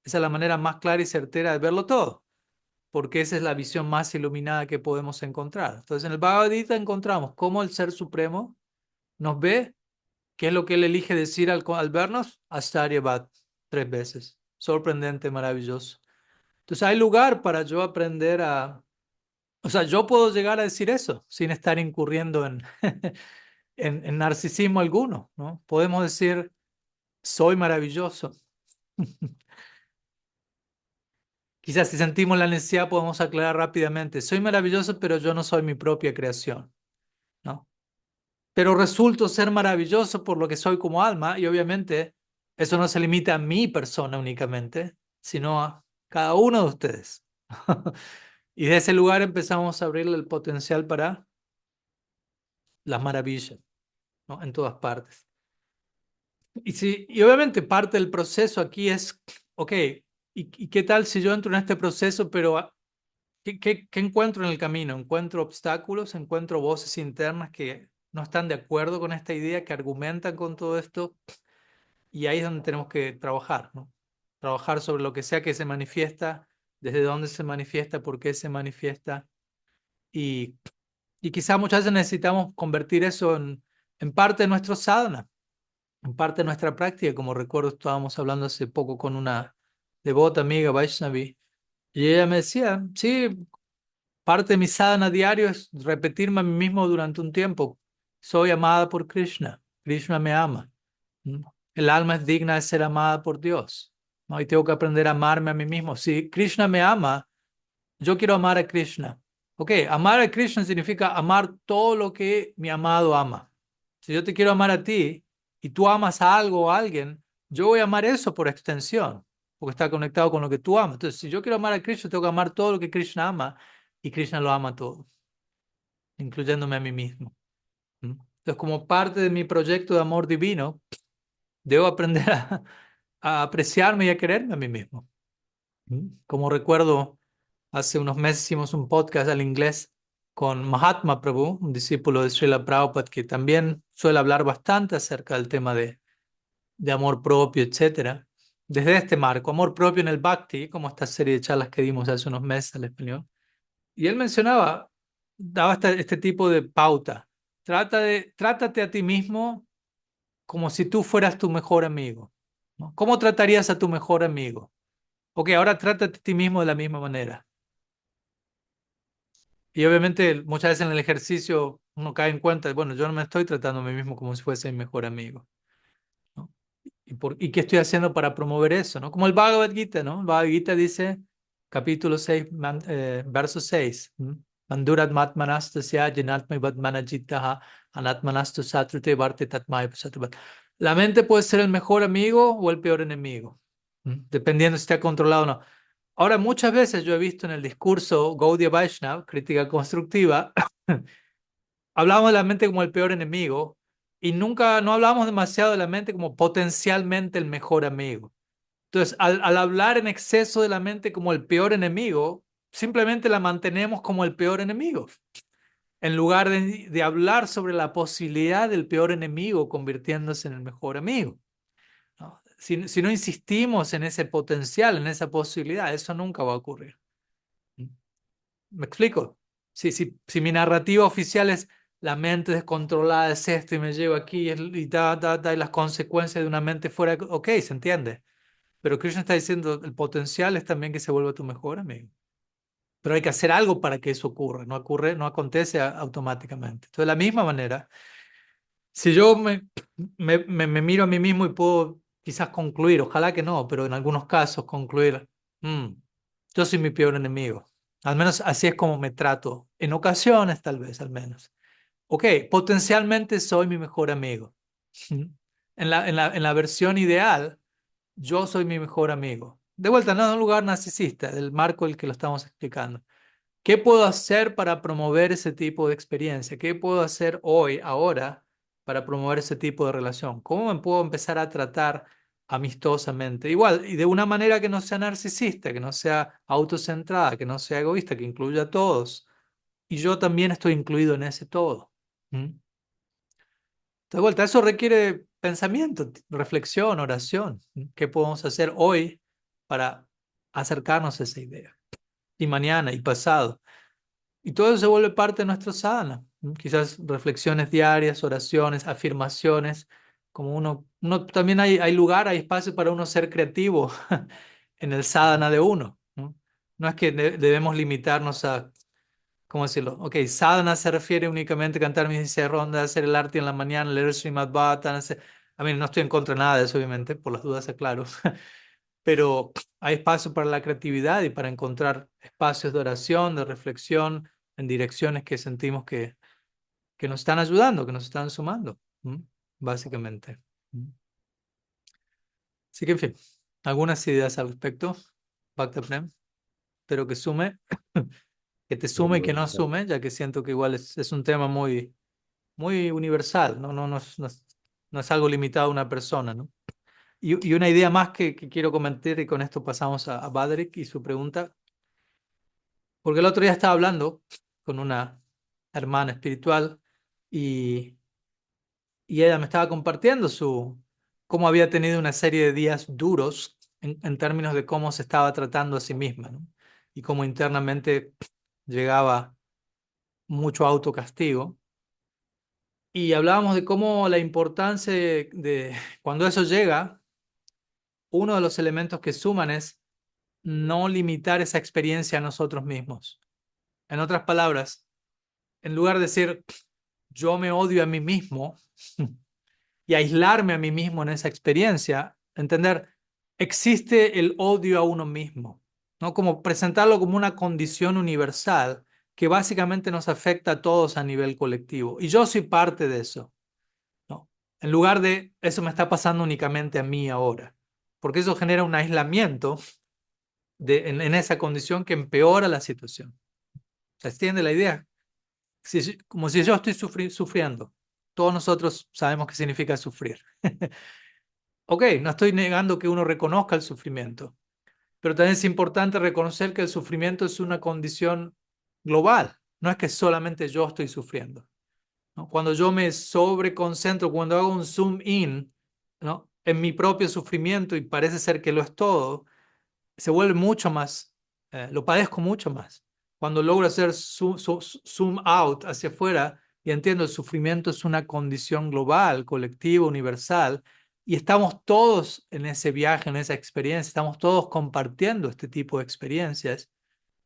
Esa es la manera más clara y certera de verlo todo, porque esa es la visión más iluminada que podemos encontrar. Entonces, en el Bhagavad Gita encontramos cómo el Ser Supremo nos ve, qué es lo que él elige decir al vernos, Astaryavat, 3 veces. Sorprendente, maravilloso. Entonces, hay lugar para yo aprender a... O sea, yo puedo llegar a decir eso sin estar incurriendo en, en narcisismo alguno, ¿no? Podemos decir, soy maravilloso. Quizás si sentimos la necesidad podemos aclarar rápidamente, soy maravilloso, pero yo no soy mi propia creación, ¿no? Pero resulto ser maravilloso por lo que soy como alma y obviamente eso no se limita a mi persona únicamente, sino a cada uno de ustedes. Y de ese lugar empezamos a abrirle el potencial para las maravillas, ¿no? En todas partes. Y obviamente parte del proceso aquí es, ok, ¿y qué tal si yo entro en este proceso, pero ¿qué encuentro en el camino? Encuentro obstáculos, encuentro voces internas que no están de acuerdo con esta idea, que argumentan con todo esto, y ahí es donde tenemos que trabajar, ¿no? Trabajar sobre lo que sea que se manifiesta, desde dónde se manifiesta, por qué se manifiesta, y, y quizás muchas veces necesitamos convertir eso en parte de nuestro sadhana, en parte de nuestra práctica. Como recuerdo, estábamos hablando hace poco con una devota amiga, Vaishnavi, y ella me decía, sí, parte de mi sadhana diario es repetirme a mí mismo durante un tiempo. Soy amada por Krishna. Krishna me ama. ¿Mm? El alma es digna de ser amada por Dios, ¿no? Y tengo que aprender a amarme a mí mismo. Si Krishna me ama, yo quiero amar a Krishna. Ok, amar a Krishna significa amar todo lo que mi amado ama. Si yo te quiero amar a ti y tú amas a algo o a alguien, yo voy a amar eso por extensión, porque está conectado con lo que tú amas. Entonces, si yo quiero amar a Krishna, tengo que amar todo lo que Krishna ama y Krishna lo ama todo, incluyéndome a mí mismo. ¿Mm? Entonces, como parte de mi proyecto de amor divino, debo aprender a apreciarme y a quererme a mí mismo. ¿Mm? Como recuerdo, hace unos meses hicimos un podcast al inglés con Mahatma Prabhu, un discípulo de Srila Prabhupada, que también suele hablar bastante acerca del tema de amor propio, etcétera. Desde este marco, amor propio en el Bhakti, como esta serie de charlas que dimos hace unos meses al español. Y él mencionaba, daba este tipo de pauta. Trátate a ti mismo como si tú fueras tu mejor amigo, ¿no? ¿Cómo tratarías a tu mejor amigo? Ok, ahora trátate a ti mismo de la misma manera. Y obviamente muchas veces en el ejercicio uno cae en cuenta, bueno, yo no me estoy tratando a mí mismo como si fuese mi mejor amigo, ¿no? ¿Y qué estoy haciendo para promover eso, ¿no? Como el Bhagavad Gita, ¿no? El Bhagavad Gita dice, capítulo 6, verso 6, Mandurat matmanastasya janatmaivat manajitaha anatmanastu satrute varte tatmaya pasatruvat. La mente puede ser el mejor amigo o el peor enemigo, dependiendo si está controlado o no. Ahora, muchas veces yo he visto en el discurso Gaudiya Vaishnava, crítica constructiva, hablamos de la mente como el peor enemigo y nunca, no hablamos demasiado de la mente como potencialmente el mejor amigo. Entonces, al hablar en exceso de la mente como el peor enemigo, simplemente la mantenemos como el peor enemigo, en lugar de hablar sobre la posibilidad del peor enemigo convirtiéndose en el mejor amigo, ¿no? Si no insistimos en ese potencial, en esa posibilidad, eso nunca va a ocurrir. ¿Me explico? Si mi narrativa oficial es la mente descontrolada es esto y me llevo aquí y las consecuencias de una mente fuera, ok, se entiende. Pero Krishna está diciendo, el potencial es también que se vuelva tu mejor amigo. Pero hay que hacer algo para que eso ocurra, no acontece automáticamente. Entonces, de la misma manera, si yo me miro a mí mismo y puedo quizás concluir, ojalá que no, pero en algunos casos concluir, "Mm, yo soy mi peor enemigo. Al menos así es como me trato, en ocasiones tal vez, al menos. Ok, potencialmente soy mi mejor amigo. En la versión ideal, yo soy mi mejor amigo. De vuelta, no en un lugar narcisista, del marco en el que lo estamos explicando. ¿Qué puedo hacer para promover ese tipo de experiencia? ¿Qué puedo hacer hoy, ahora, para promover ese tipo de relación? ¿Cómo me puedo empezar a tratar amistosamente? Igual, y de una manera que no sea narcisista, que no sea autocentrada, que no sea egoísta, que incluya a todos. Y yo también estoy incluido en ese todo. ¿Mm? De vuelta, eso requiere pensamiento, reflexión, oración. ¿Mm? ¿Qué podemos hacer hoy para acercarnos a esa idea? Y mañana y pasado. Y todo eso se vuelve parte de nuestro sadhana. ¿No? Quizás reflexiones diarias, oraciones, afirmaciones, como uno también hay lugar, hay espacio para uno ser creativo en el sadhana de uno. ¿No? No es que debemos limitarnos a, ¿cómo decirlo? Ok, sadhana se refiere únicamente a cantar mis 16 rondas, hacer el arti en la mañana, leer el Srimad Bhattan, a mí no estoy en contra de nada de eso, obviamente, por las dudas, aclaro. Pero hay espacio para la creatividad y para encontrar espacios de oración, de reflexión, en direcciones que sentimos que nos están ayudando, que nos están sumando, ¿m? Básicamente. ¿M? Así que, en fin, algunas ideas al respecto, Bhakta Prem. Espero que sume, que te sume y que no sume, ya que siento que igual es un tema muy, muy universal, ¿no? No es algo limitado a una persona, ¿no? Y una idea más que quiero comentar, y con esto pasamos a Badrik y su pregunta. Porque el otro día estaba hablando con una hermana espiritual y, y ella me estaba compartiendo cómo había tenido una serie de días duros en términos de cómo se estaba tratando a sí misma, ¿no? Y cómo internamente llegaba mucho autocastigo. Y hablábamos de cómo la importancia cuando eso llega, uno de los elementos que suman es no limitar esa experiencia a nosotros mismos. En otras palabras, en lugar de decir, yo me odio a mí mismo y aislarme a mí mismo en esa experiencia, entender, existe el odio a uno mismo, ¿no? Como presentarlo como una condición universal que básicamente nos afecta a todos a nivel colectivo. Y yo soy parte de eso, ¿no? En lugar de, eso me está pasando únicamente a mí ahora, porque eso genera un aislamiento en esa condición que empeora la situación. ¿Se extiende la idea? Como si yo estoy sufriendo. Todos nosotros sabemos qué significa sufrir. Ok, no estoy negando que uno reconozca el sufrimiento, pero también es importante reconocer que el sufrimiento es una condición global. No es que solamente yo estoy sufriendo, ¿no? Cuando yo me sobreconcentro, cuando hago un zoom in, ¿no? En mi propio sufrimiento y parece ser que lo es todo, se vuelve mucho más, lo padezco mucho más. Cuando logro hacer zoom out hacia afuera y entiendo el sufrimiento es una condición global, colectiva, universal, y estamos todos en ese viaje, en esa experiencia, estamos todos compartiendo este tipo de experiencias,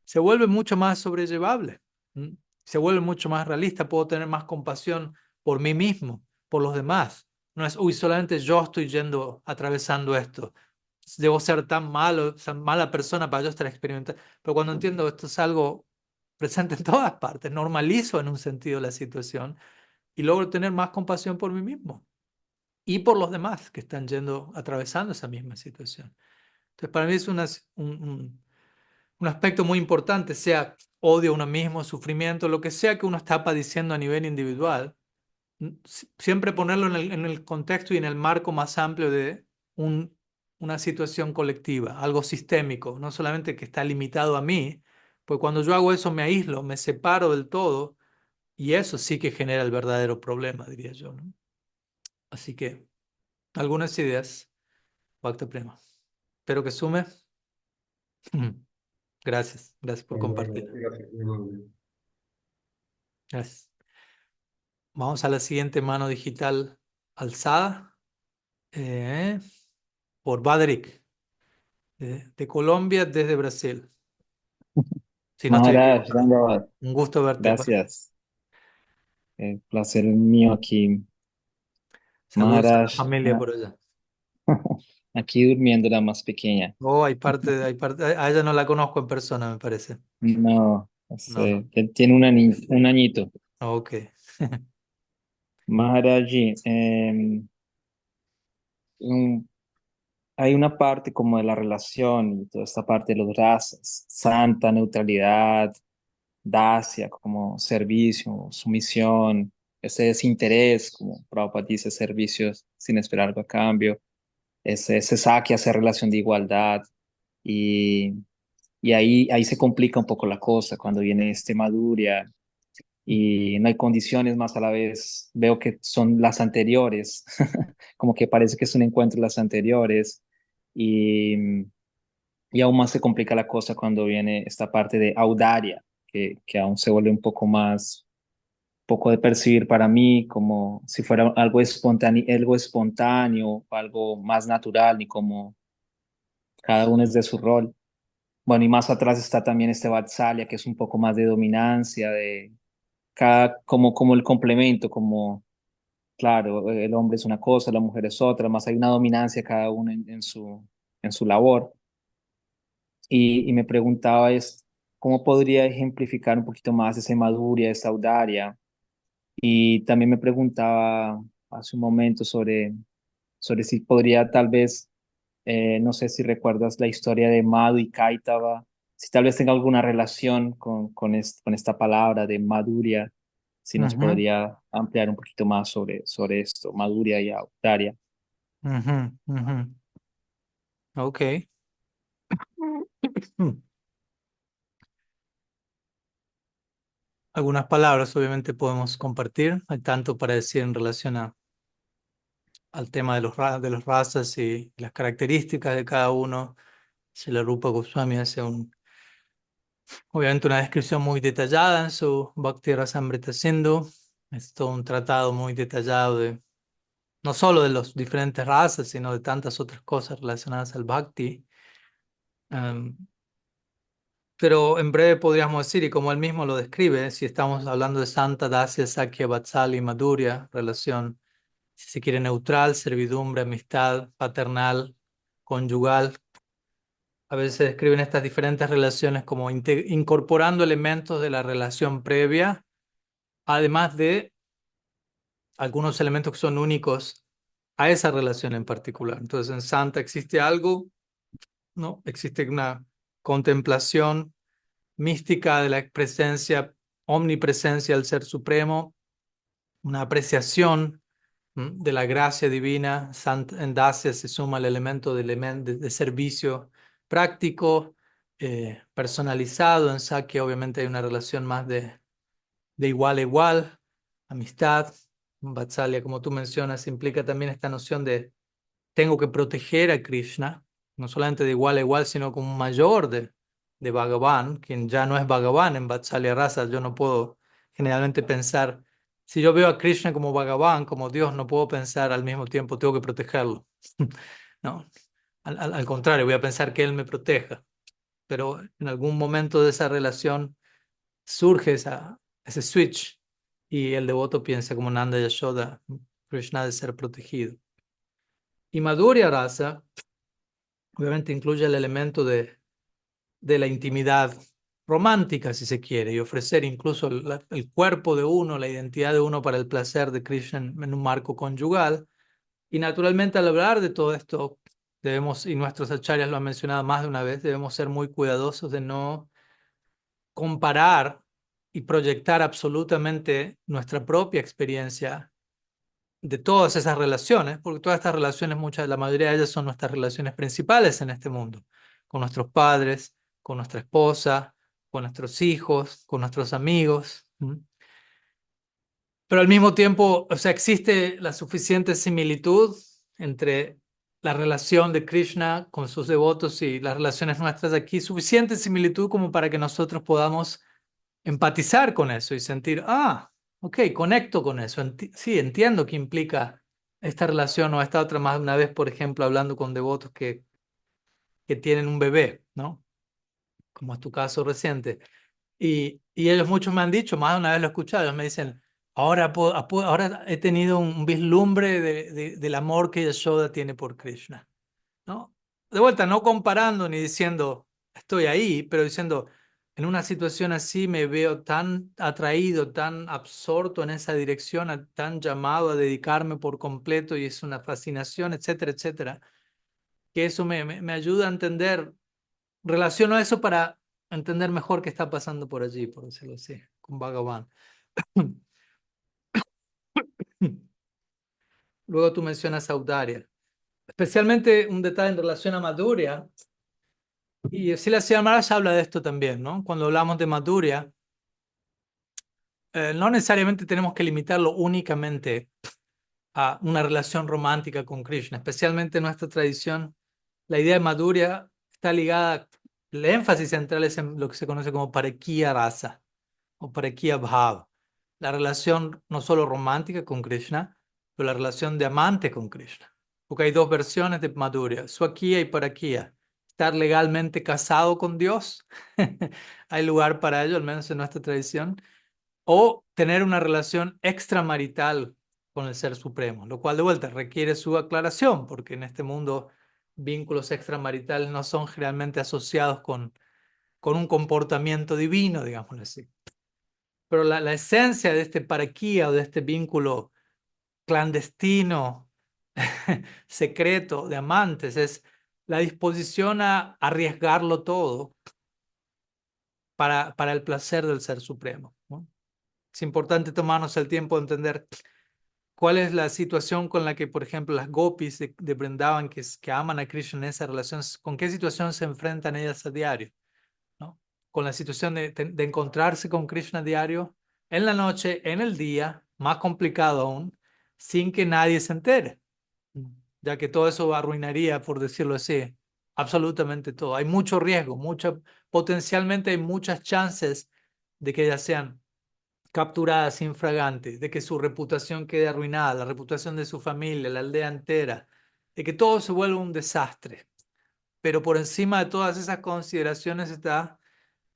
se vuelve mucho más sobrellevable, ¿m? Se vuelve mucho más realista, puedo tener más compasión por mí mismo, por los demás. No es, uy, solamente yo estoy atravesando esto. Debo ser tan malo, tan mala persona para yo estar experimentando. Pero cuando entiendo esto es algo presente en todas partes, normalizo en un sentido la situación y logro tener más compasión por mí mismo y por los demás que están atravesando esa misma situación. Entonces, para mí es un aspecto muy importante, sea odio a uno mismo, sufrimiento, lo que sea que uno está padeciendo a nivel individual, siempre ponerlo en el contexto y en el marco más amplio de un, una situación colectiva, algo sistémico, no solamente que está limitado a mí, pues cuando yo hago eso me aíslo, me separo del todo y eso sí que genera el verdadero problema, diría yo, ¿no? Así que algunas ideas, Bhakta Prema. Espero que sume. Gracias, gracias por compartir. Gracias, mi amable. Gracias. Vamos a la siguiente mano digital alzada eh, por Badrik, de Colombia desde Brasil. Si no estoy Maharaj, equivocado. Dhanyavad. Un gusto verte, Badrik. Gracias. Placer mío aquí. Saludos a la Maharaj, familia por allá. aquí durmiendo la más pequeña. Oh, a ella no la conozco en persona, me parece. No, No, no. él tiene un añito. Ok. Maharaj, hay una parte como de la relación y toda esta parte de los razas, santa, neutralidad, dacia, como servicio, sumisión, ese desinterés, como Prabhupada dice, servicios sin esperar algo a cambio, ese saque hacia relación de igualdad y, y ahí se complica un poco la cosa cuando viene este Madhurya y no hay condiciones más a la vez. Veo que son las anteriores, como que parece que es un encuentro de las anteriores y, y aún más se complica la cosa cuando viene esta parte de audaria, que aún se vuelve un poco más, poco de percibir para mí como si fuera algo espontáneo, algo más natural, ni como cada uno es de su rol. Bueno, y más atrás está también este Vatsalya, que es un poco más de dominancia, de cada, como el complemento, como claro, el hombre es una cosa, la mujer es otra, más hay una dominancia cada uno en su labor. Y me preguntaba es, ¿cómo podría ejemplificar un poquito más esa maduria, esa audaria? Y también me preguntaba hace un momento sobre si podría tal vez, no sé si recuerdas la historia de Madhu y Kaitava, si tal vez tenga alguna relación con esta palabra de maduria, si nos Ujú, podría ampliar un poquito más sobre esto, maduria y audaria. ujú, ujú. Ok. Algunas palabras obviamente podemos compartir. Hay tanto para decir en relación al tema de de los razas y las características de cada uno. Srila Rupa Goswami hace obviamente una descripción muy detallada en su Bhakti Rasamrita Sindhu. Es todo un tratado muy detallado de no solo de las diferentes razas, sino de tantas otras cosas relacionadas al Bhakti. Em, pero en breve podríamos decir, y como él mismo lo describe, si estamos hablando de Santa, Dasya, Sakya, Vatsalya y Madhurya, relación, si se quiere, neutral, servidumbre, amistad, paternal, conyugal. A veces se describen estas diferentes relaciones como incorporando elementos de la relación previa, además de algunos elementos que son únicos a esa relación en particular. Entonces, en Santa existe algo, ¿no? Existe una contemplación mística de la presencia, omnipresencia del Ser Supremo, una apreciación de la gracia divina. En Dacia se suma el elemento de servicio práctico, personalizado. En Sakya obviamente hay una relación más de igual a igual, amistad. Vatsalya, como tú mencionas, implica también esta noción de tengo que proteger a Krishna, no solamente de igual a igual, sino como un mayor de Bhagavan, quien ya no es Bhagavan en Vatsalya Rasa. Yo no puedo generalmente pensar, si yo veo a Krishna como Bhagavan, como Dios, no puedo pensar al mismo tiempo, tengo que protegerlo. No, al contrario, voy a pensar que Él me proteja. Pero en algún momento de esa relación surge ese switch y el devoto piensa como Nanda Yashoda, Krishna de ser protegido. Y Madhurya Rasa obviamente incluye el elemento de la intimidad romántica, si se quiere, y ofrecer incluso el cuerpo de uno, la identidad de uno para el placer de Krishna en un marco conyugal. Y naturalmente al hablar de todo esto, debemos, y nuestros acharyas lo han mencionado más de una vez, debemos ser muy cuidadosos de no comparar y proyectar absolutamente nuestra propia experiencia de todas esas relaciones, porque todas estas relaciones, la mayoría de ellas son nuestras relaciones principales en este mundo, con nuestros padres, con nuestra esposa, con nuestros hijos, con nuestros amigos. Pero al mismo tiempo, o sea, existe la suficiente similitud entre la relación de Krishna con sus devotos y las relaciones nuestras aquí, suficiente similitud como para que nosotros podamos empatizar con eso y sentir, ok, conecto con eso. Sí, entiendo qué implica esta relación o esta otra. Más de una vez, por ejemplo, hablando con devotos que tienen un bebé, ¿no? Como es tu caso reciente. Y ellos muchos me han dicho, más de una vez lo he escuchado, ellos me dicen, ahora he tenido un vislumbre del amor que Yashoda tiene por Krishna, ¿no? De vuelta, no comparando ni diciendo estoy ahí, pero diciendo en una situación así me veo tan atraído, tan absorto en esa dirección, tan llamado a dedicarme por completo y es una fascinación, etcétera, etcétera, que eso me ayuda a entender, relaciono eso para entender mejor qué está pasando por allí, por decirlo así, con Bhagavan. Luego tú mencionas Audaria, especialmente un detalle en relación a Madhurya, y Srila Sridhar Maharaj habla de esto también, ¿no? Cuando hablamos de Madhurya, no necesariamente tenemos que limitarlo únicamente a una relación romántica con Krishna, especialmente en nuestra tradición. La idea de Madhurya está ligada, el énfasis central es en lo que se conoce como Parakya Rasa o Parakya Bhav, la relación no solo romántica con Krishna, pero la relación de amante con Krishna. Porque hay dos versiones de Madhurya, Swakya y Parakya. Estar legalmente casado con Dios, hay lugar para ello, al menos en nuestra tradición, o tener una relación extramarital con el Ser Supremo, lo cual de vuelta requiere su aclaración, porque en este mundo vínculos extramaritales no son generalmente asociados con un comportamiento divino, digámoslo así. Pero la esencia de este paraquía o de este vínculo clandestino, secreto de amantes, es la disposición a arriesgarlo todo para el placer del Ser Supremo, ¿no? Es importante tomarnos el tiempo de entender cuál es la situación con la que, por ejemplo, las gopis de Vrindavan que aman a Krishna en esa relación, con qué situación se enfrentan ellas a diario, ¿no? Con la situación de encontrarse con Krishna a diario, en la noche, en el día, más complicado aún, sin que nadie se entere, ya que todo eso arruinaría, por decirlo así, absolutamente todo. Hay mucho riesgo, potencialmente hay muchas chances de que ellas sean capturadas infraganti, de que su reputación quede arruinada, la reputación de su familia, la aldea entera, de que todo se vuelva un desastre. Pero por encima de todas esas consideraciones está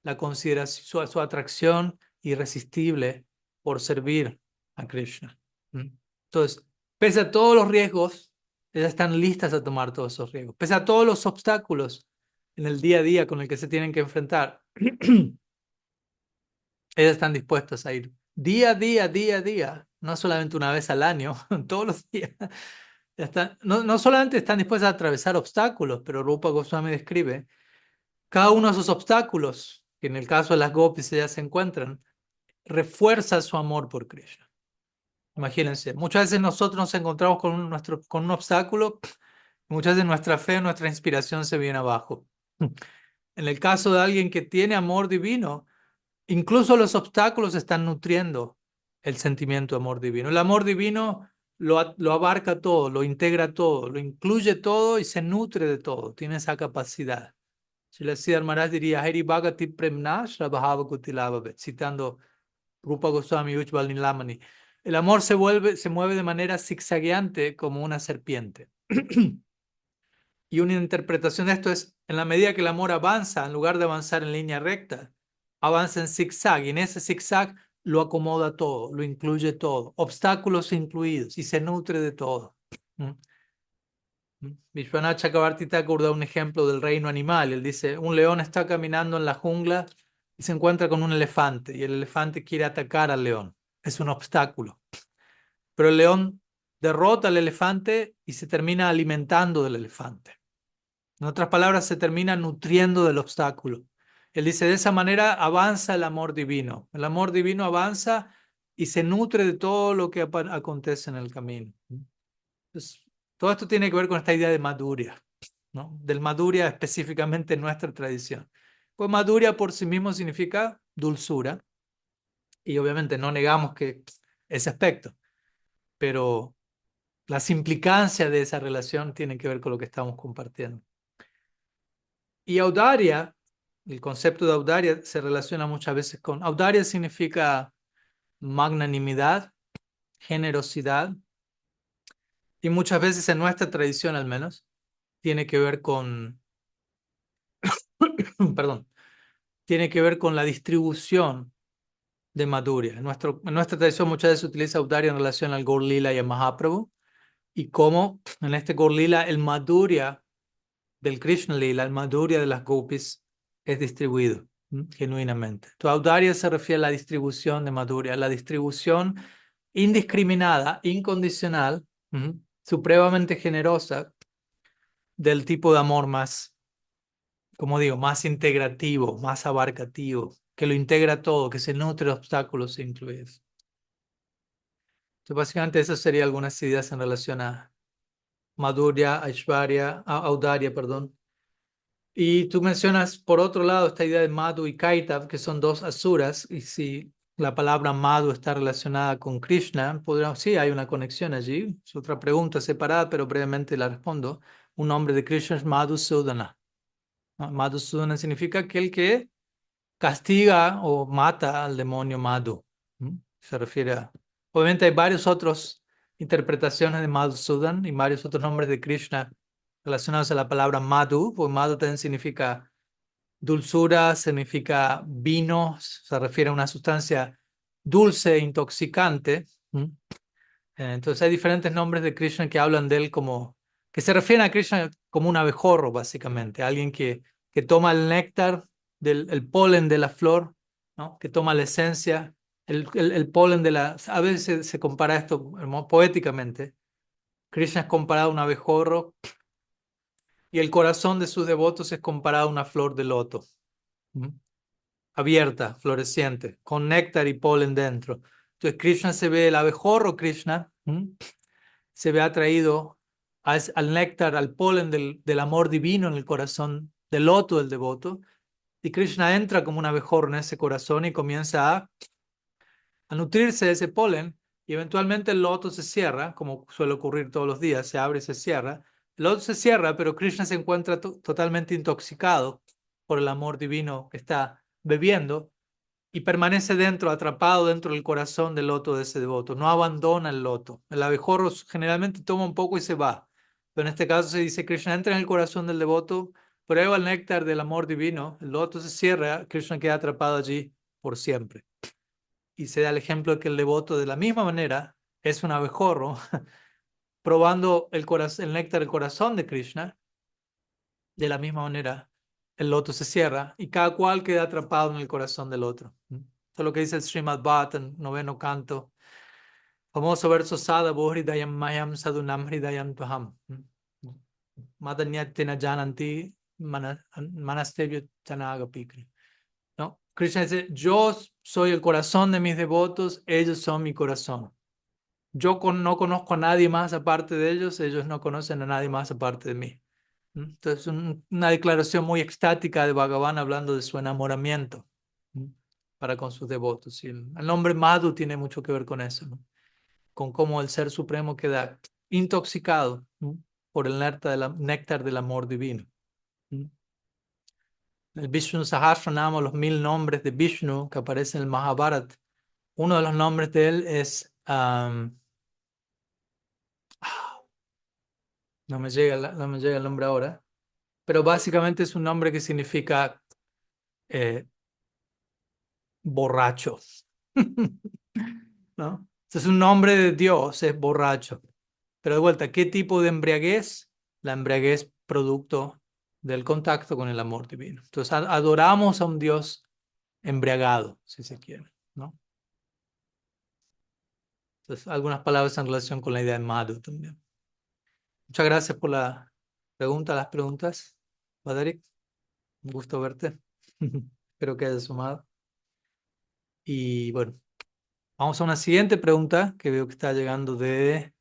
la consideración, su atracción irresistible por servir a Krishna. ¿Mm? Entonces, pese a todos los riesgos, ellas están listas a tomar todos esos riesgos. Pese a todos los obstáculos en el día a día con el que se tienen que enfrentar, ellas están dispuestas a ir día a día, día a día, no solamente una vez al año, todos los días. No solamente están dispuestas a atravesar obstáculos, pero Rupa Goswami describe cada uno de esos obstáculos, que en el caso de las gopis ellas se encuentran, refuerza su amor por Krishna. Imagínense, muchas veces nosotros nos encontramos con un obstáculo, muchas veces nuestra fe, nuestra inspiración se viene abajo. En el caso de alguien que tiene amor divino, incluso los obstáculos están nutriendo el sentimiento de amor divino. El amor divino lo abarca todo, lo integra todo, lo incluye todo y se nutre de todo. Tiene esa capacidad. Srila Sridhar Maharaj diría, Hari Bhagati Premna Shrabhava Kutilabhavet, citando Rupa Goswami Ujjwal Nilamani. El amor se mueve de manera zigzagueante como una serpiente. Y una interpretación de esto es, en la medida que el amor avanza, en lugar de avanzar en línea recta, avanza en zigzag, y en ese zigzag lo acomoda todo, lo incluye todo, obstáculos incluidos, y se nutre de todo. ¿Mm? Vishwanath Chakrabarti Thakur da un ejemplo del reino animal. Él dice, un león está caminando en la jungla y se encuentra con un elefante, y el elefante quiere atacar al león. Es un obstáculo. Pero el león derrota al elefante y se termina alimentando del elefante. En otras palabras, se termina nutriendo del obstáculo. Él dice, de esa manera avanza el amor divino. El amor divino avanza y se nutre de todo lo que acontece en el camino. Entonces, todo esto tiene que ver con esta idea de Madhurya, ¿no? Del Madhurya específicamente en nuestra tradición. Pues Madhurya por sí mismo significa dulzura, y obviamente no negamos que ese aspecto, pero las implicancias de esa relación tienen que ver con lo que estamos compartiendo. Y Audaria, el concepto de Audaria se relaciona muchas veces con... Audaria significa magnanimidad, generosidad, y muchas veces en nuestra tradición al menos, tiene que ver con... perdón, tiene que ver con la distribución de Madhurya. En nuestra tradición muchas veces se utiliza Audaria en relación al Gaur Lila y a Mahaprabhu, y cómo en este Gaur Lila el Madhurya del Krishna Lila, el Madhurya de las gopis, es distribuido genuinamente. Tu Audaria se refiere a la distribución de Madhurya, la distribución indiscriminada, incondicional, supremamente generosa del tipo de amor más, como digo, más integrativo, más abarcativo, que lo integra todo, que se nutre de obstáculos incluidos. Entonces, básicamente esas serían algunas ideas en relación a Madhurya, Aishwarya, Audarya, perdón. Y tú mencionas, por otro lado, esta idea de Madhu y Kaitav, que son dos asuras, y si la palabra Madhu está relacionada con Krishna, podríamos, sí, hay una conexión allí. Es otra pregunta separada, pero brevemente la respondo. Un nombre de Krishna es Madhusudana. ¿No? Madhusudana significa aquel que castiga o mata al demonio Madhu. ¿Mm? Se refiere a... Obviamente hay varias otras interpretaciones de Madhusudan y varios otros nombres de Krishna relacionados a la palabra Madhu, porque Madhu también significa dulzura, significa vino, se refiere a una sustancia dulce, intoxicante. ¿Mm? Entonces hay diferentes nombres de Krishna que hablan de él como, que se refieren a Krishna como un abejorro, básicamente, alguien que toma el néctar el polen de la flor, ¿no? Que toma la esencia, el polen de la... A veces se compara esto poéticamente. Krishna es comparado a un abejorro y el corazón de sus devotos es comparado a una flor de loto, ¿Mm? Abierta, floreciente, con néctar y polen dentro. Entonces Krishna se ve, el abejorro Krishna, ¿Mm? Se ve atraído al néctar, al polen del amor divino en el corazón del loto del devoto. Y Krishna entra como un abejorro en ese corazón y comienza a nutrirse de ese polen. Y eventualmente el loto se cierra, como suele ocurrir todos los días, se abre y se cierra. El loto se cierra, pero Krishna se encuentra totalmente intoxicado por el amor divino que está bebiendo y permanece dentro, atrapado dentro del corazón del loto de ese devoto. No abandona el loto. El abejorro generalmente toma un poco y se va. Pero en este caso se dice, Krishna entra en el corazón del devoto, prueba el néctar del amor divino, el loto se cierra, Krishna queda atrapado allí por siempre. Y se da el ejemplo de que el devoto de la misma manera es un abejorro, probando el néctar del corazón de Krishna. De la misma manera, el loto se cierra y cada cual queda atrapado en el corazón del otro. Esto es lo que dice el Srimad Bhattan, noveno canto. Famoso verso Sada Hridayam Mayam Sadunam Hridayam Tuham. Madanyatena Jananti Manastevyo Chanagapikri. ¿No? Krishna dice, yo soy el corazón de mis devotos, ellos son mi corazón. Yo no conozco a nadie más aparte de ellos no conocen a nadie más aparte de mí. Entonces, una declaración muy extática de Bhagavan hablando de su enamoramiento, ¿no? Para con sus devotos. Y el nombre Madhu tiene mucho que ver con eso, ¿no? Con cómo el Ser Supremo queda intoxicado, ¿no? Por el néctar del amor divino. ¿No? El Vishnu Sahasranama, los 1000 nombres de Vishnu que aparecen en el Mahabharata, uno de los nombres de él es, no me llega el nombre ahora, pero básicamente es un nombre que significa eh, borracho. ¿No? Es un nombre de Dios, es borracho. Pero de vuelta, ¿qué tipo de embriaguez? La embriaguez producto del contacto con el amor divino. Entonces adoramos a un Dios embriagado, si se quiere, ¿no? Entonces, algunas palabras en relación con la idea de Madhu también. Muchas gracias por la pregunta, las preguntas, Badarik. Un gusto verte. Espero que hayas sumado. Y bueno, vamos a una siguiente pregunta que veo que está llegando desde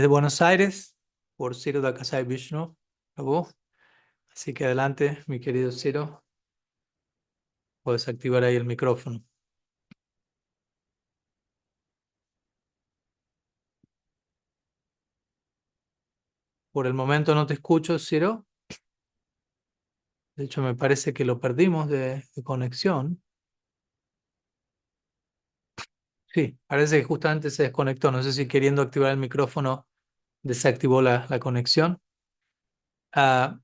Buenos Aires por Ciro Dakasai Vishnu Prabhu. Así que adelante, mi querido Ciro, puedes activar ahí el micrófono. Por el momento no te escucho, Ciro. De hecho, me parece que lo perdimos de conexión. Sí, parece que justamente se desconectó. No sé si queriendo activar el micrófono desactivó la conexión. Ah,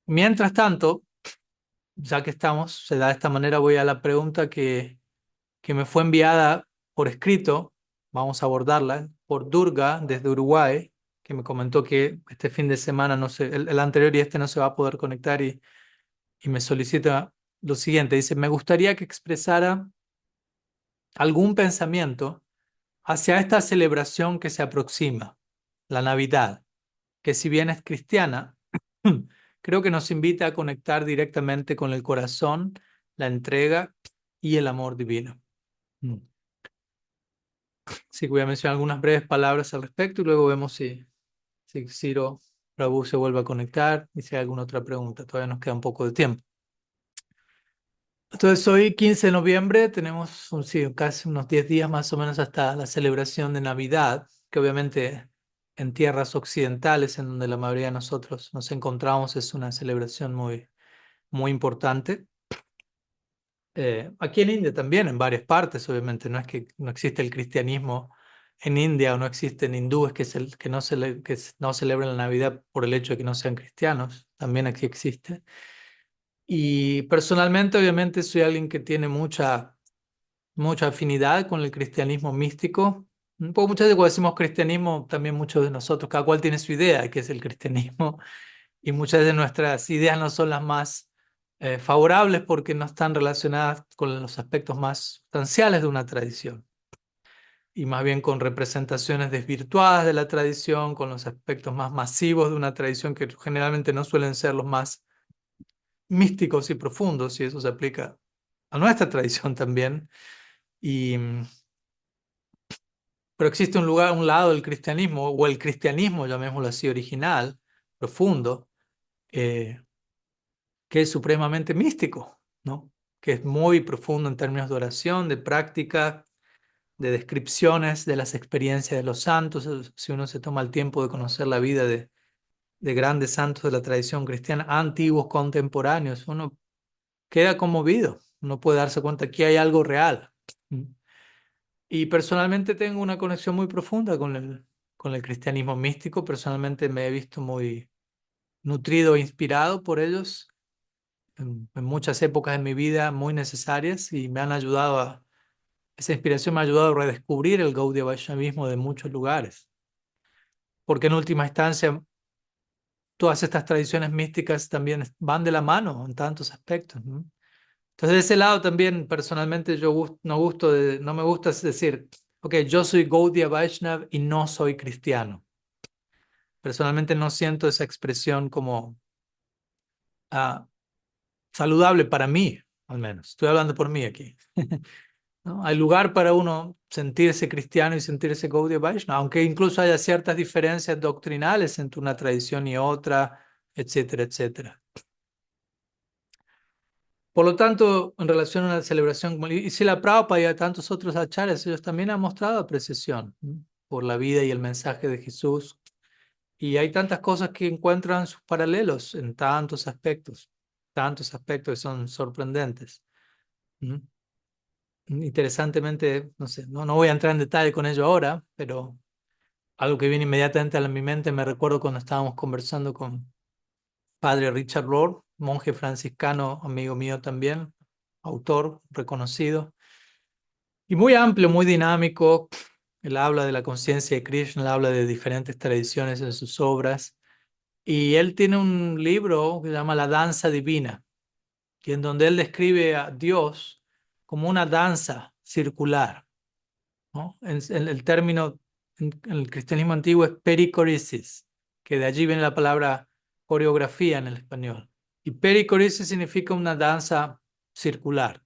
mientras tanto, ya que estamos, se da de esta manera, voy a la pregunta que me fue enviada por escrito. Vamos a abordarla por Durga desde Uruguay, que me comentó que este fin de semana, no sé, el anterior y este no se va a poder conectar y me solicita lo siguiente. Dice, me gustaría que expresara algún pensamiento hacia esta celebración que se aproxima, la Navidad, que si bien es cristiana, creo que nos invita a conectar directamente con el corazón, la entrega y el amor divino. Mm. Así que voy a mencionar algunas breves palabras al respecto y luego vemos si Ciro Prabhu se vuelve a conectar y si hay alguna otra pregunta. Todavía nos queda un poco de tiempo. Entonces, hoy 15 de noviembre tenemos sí, casi unos 10 días más o menos hasta la celebración de Navidad, que obviamente en tierras occidentales, en donde la mayoría de nosotros nos encontramos, es una celebración muy, muy importante. Aquí en India también, en varias partes, obviamente, no es que no existe el cristianismo en India o no existen hindúes que no celebran la Navidad por el hecho de que no sean cristianos, también aquí existe. Y personalmente, obviamente, soy alguien que tiene mucha afinidad con el cristianismo místico. Porque muchas veces cuando decimos cristianismo, también muchos de nosotros, cada cual tiene su idea de qué es el cristianismo, y muchas de nuestras ideas no son las más favorables porque no están relacionadas con los aspectos más sustanciales de una tradición, y más bien con representaciones desvirtuadas de la tradición, con los aspectos más masivos de una tradición que generalmente no suelen ser los más místicos y profundos, y eso se aplica a nuestra tradición también. Y, pero existe un lado del cristianismo, o el cristianismo, llamémoslo así, original, profundo, eh, que es supremamente místico, ¿no? Que es muy profundo en términos de oración, de práctica, de descripciones de las experiencias de los santos. Si uno se toma el tiempo de conocer la vida de grandes santos de la tradición cristiana, antiguos, contemporáneos, uno queda conmovido, uno puede darse cuenta que hay algo real. Y personalmente tengo una conexión muy profunda con el cristianismo místico. Personalmente me he visto muy nutrido e inspirado por ellos en muchas épocas de mi vida muy necesarias, y me han esa inspiración me ha ayudado a redescubrir el Gaudiya Vaishnavismo de muchos lugares. Porque en última instancia, todas estas tradiciones místicas también van de la mano en tantos aspectos, ¿no? Entonces, de ese lado también, personalmente, no me gusta decir, ok, yo soy Gaudiya Vaishnav y no soy cristiano. Personalmente no siento esa expresión como ah, saludable para mí, al menos. Estoy hablando por mí aquí. ¿No? Hay lugar para uno sentirse cristiano y sentirse Gaudiya Vaishnava, aunque incluso haya ciertas diferencias doctrinales entre una tradición y otra, etcétera, etcétera. Por lo tanto, en relación a la celebración, y si la Prabhupada y tantos otros acharyas, ellos también han mostrado apreciación, ¿no?, por la vida y el mensaje de Jesús. Y hay tantas cosas que encuentran sus paralelos en tantos aspectos que son sorprendentes. ¿No? Interesantemente, no sé, no voy a entrar en detalle con ello ahora, pero algo que viene inmediatamente a mi mente, me recuerdo cuando estábamos conversando con Padre Richard Rohr, monje franciscano, amigo mío también, autor reconocido, y muy amplio, muy dinámico. Él habla de la conciencia de Krishna, él habla de diferentes tradiciones en sus obras, y él tiene un libro que se llama La Danza Divina, y en donde él describe a Dios como una danza circular, ¿no? En el término en el cristianismo antiguo es pericoresis, que de allí viene la palabra coreografía en el español. Y pericoresis significa una danza circular.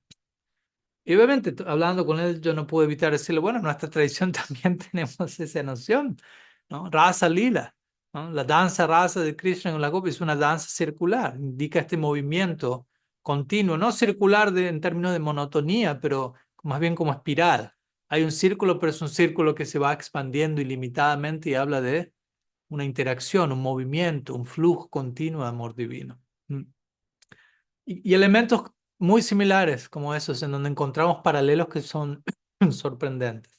Y obviamente, hablando con él, yo no pude evitar decirle, bueno, en nuestra tradición también tenemos esa noción, ¿no? Rasa lila, ¿no? La danza rasa de Krishna con la gopi es una danza circular, indica este movimiento continuo, no circular en términos de monotonía, pero más bien como espiral. Hay un círculo, pero es un círculo que se va expandiendo ilimitadamente y habla de una interacción, un movimiento, un flujo continuo de amor divino. Y elementos muy similares como esos, en donde encontramos paralelos que son sorprendentes.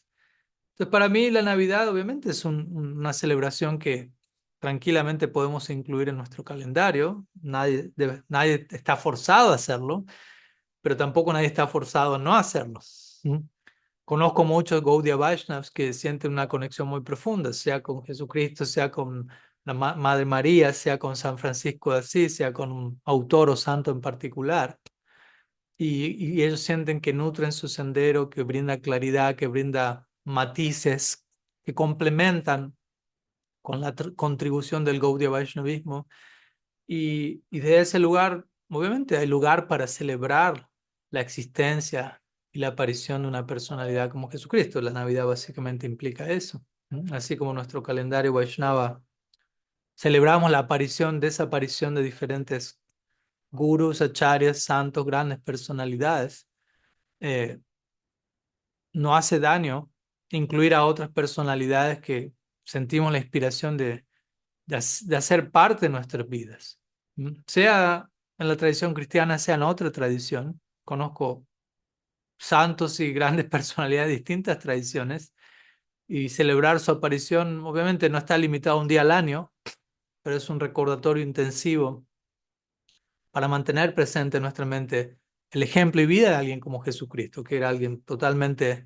Entonces, para mí la Navidad obviamente es una celebración que tranquilamente podemos incluir en nuestro calendario. Nadie está forzado a hacerlo, pero tampoco nadie está forzado a no hacerlo. ¿Mm? Conozco muchos Gaudiya Vaishnavas que sienten una conexión muy profunda, sea con Jesucristo, sea con la Madre María, sea con San Francisco de Asís, sea con un autor o santo en particular. Y ellos sienten que nutren su sendero, que brinda claridad, que brinda matices, que complementan con la contribución del Gaudiya Vaishnavismo. Y de ese lugar, obviamente, hay lugar para celebrar la existencia y la aparición de una personalidad como Jesucristo. La Navidad básicamente implica eso. Así como nuestro calendario Vaishnava, celebramos la aparición, desaparición de diferentes gurús, acharyas, santos, grandes personalidades. Eh, no hace daño incluir a otras personalidades que sentimos la inspiración de hacer parte de nuestras vidas. Sea en la tradición cristiana, sea en otra tradición. Conozco santos y grandes personalidades de distintas tradiciones y celebrar su aparición obviamente no está limitado a un día al año, pero es un recordatorio intensivo para mantener presente en nuestra mente el ejemplo y vida de alguien como Jesucristo, que era alguien totalmente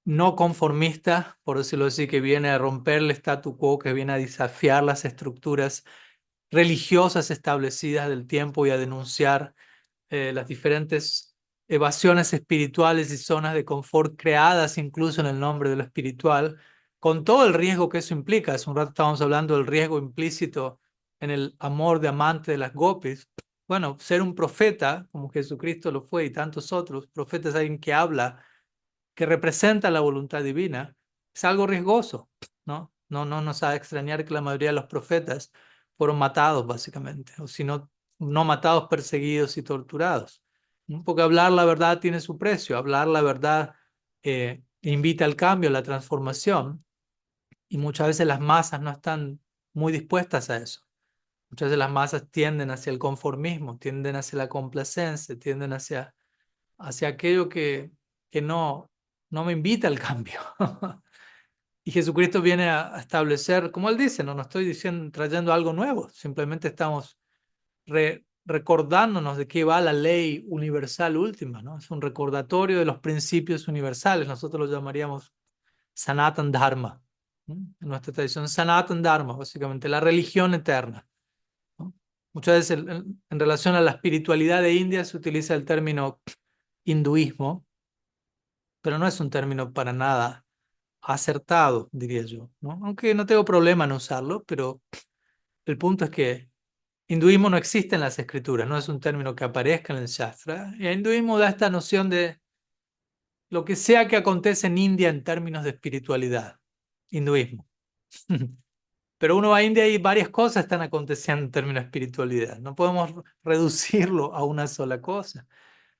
no conformista, por decirlo así, que viene a romper el statu quo, que viene a desafiar las estructuras religiosas establecidas del tiempo y a denunciar las diferentes evasiones espirituales y zonas de confort creadas incluso en el nombre de lo espiritual, con todo el riesgo que eso implica. Hace un rato estábamos hablando del riesgo implícito en el amor de amante de las gopis. Bueno, ser un profeta, como Jesucristo lo fue y tantos otros, profetas, alguien que habla, que representa la voluntad divina, es algo riesgoso, ¿no? No nos ha de extrañar que la mayoría de los profetas fueron matados, básicamente, o si no, no matados, perseguidos y torturados. ¿No? Porque hablar la verdad tiene su precio, hablar la verdad invita al cambio, a la transformación, y muchas veces las masas no están muy dispuestas a eso. Muchas veces las masas tienden hacia el conformismo, tienden hacia la complacencia, tienden hacia aquello que no me invita al cambio. Y Jesucristo viene a establecer, como él dice, no estoy diciendo, trayendo algo nuevo, simplemente estamos recordándonos de qué va la ley universal última, ¿no? Es un recordatorio de los principios universales, nosotros lo llamaríamos Sanatan Dharma, ¿no? En nuestra tradición, Sanatan Dharma, básicamente la religión eterna, ¿no? Muchas veces en relación a la espiritualidad de India se utiliza el término hinduismo, pero no es un término para nada acertado, diría yo, ¿no? Aunque no tengo problema en usarlo, pero el punto es que hinduismo no existe en las escrituras, no es un término que aparezca en el Shastra. Y el hinduismo da esta noción de lo que sea que acontece en India en términos de espiritualidad, hinduismo. Pero uno va a India y varias cosas están aconteciendo en términos de espiritualidad. No podemos reducirlo a una sola cosa.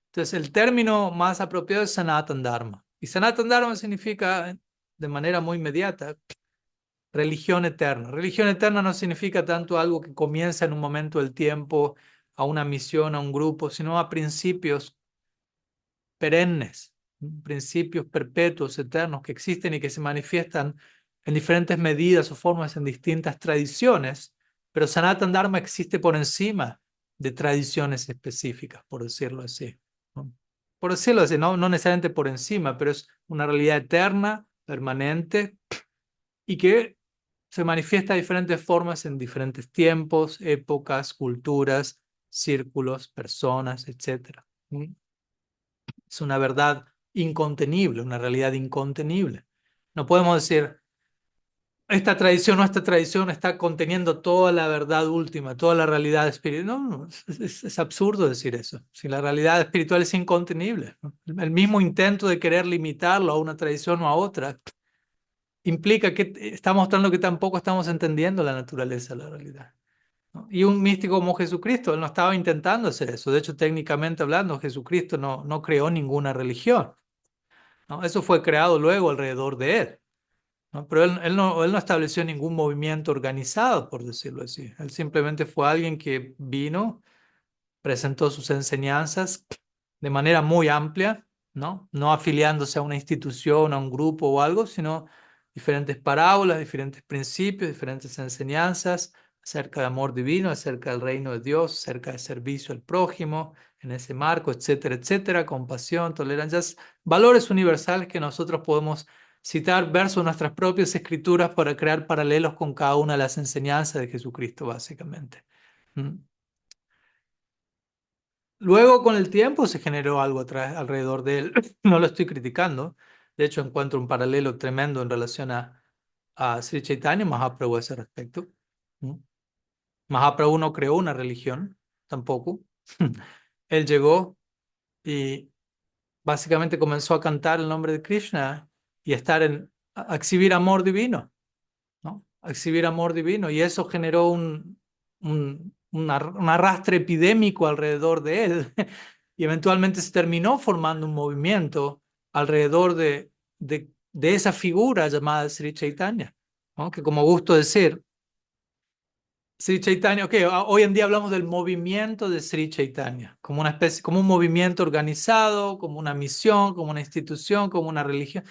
Entonces, el término más apropiado es Sanatan Dharma. Y Sanatan Dharma significa, de manera muy inmediata, religión eterna. Religión eterna no significa tanto algo que comienza en un momento del tiempo, a una misión, a un grupo, sino a principios perennes, principios perpetuos, eternos, que existen y que se manifiestan en diferentes medidas o formas en distintas tradiciones, pero Sanatan Dharma existe por encima de tradiciones específicas, por decirlo así, ¿no? Por decirlo así, no necesariamente por encima, pero es una realidad eterna, permanente, y que se manifiesta de diferentes formas en diferentes tiempos, épocas, culturas, círculos, personas, etcétera. Es una verdad incontenible, una realidad incontenible. No podemos decir, esta tradición o esta tradición está conteniendo toda la verdad última, toda la realidad espiritual. No, es absurdo decir eso. Si la realidad espiritual es incontenible, ¿no? El mismo intento de querer limitarlo a una tradición o a otra implica que está mostrando que tampoco estamos entendiendo la naturaleza de la realidad, ¿no? Y un místico como Jesucristo, él no estaba intentando hacer eso. De hecho, técnicamente hablando, Jesucristo no creó ninguna religión, ¿no? Eso fue creado luego alrededor de él, ¿no? Pero él no estableció ningún movimiento organizado, por decirlo así. Él simplemente fue alguien que vino, presentó sus enseñanzas de manera muy amplia, ¿no? No afiliándose a una institución, a un grupo o algo, sino diferentes parábolas, diferentes principios, diferentes enseñanzas acerca de amor divino, acerca del reino de Dios, acerca de servicio al prójimo, en ese marco, etcétera, etcétera, compasión, tolerancia, valores universales que nosotros podemos citar versus nuestras propias escrituras para crear paralelos con cada una de las enseñanzas de Jesucristo, básicamente. ¿Mm? Luego, con el tiempo, se generó algo alrededor de él. No lo estoy criticando. De hecho, encuentro un paralelo tremendo en relación a Sri Chaitanya Mahaprabhu a ese respecto, ¿no? Mahaprabhu no creó una religión, tampoco. Él llegó y básicamente comenzó a cantar el nombre de Krishna y a exhibir amor divino, ¿no? A exhibir amor divino. Y eso generó un arrastre epidémico alrededor de él. Y eventualmente se terminó formando un movimiento alrededor de esa figura llamada Sri Chaitanya, ¿no? Que como gusto decir, Sri Chaitanya, ok, hoy en día hablamos del movimiento de Sri Chaitanya, como una especie, como un movimiento organizado, como una misión, como una institución, como una religión.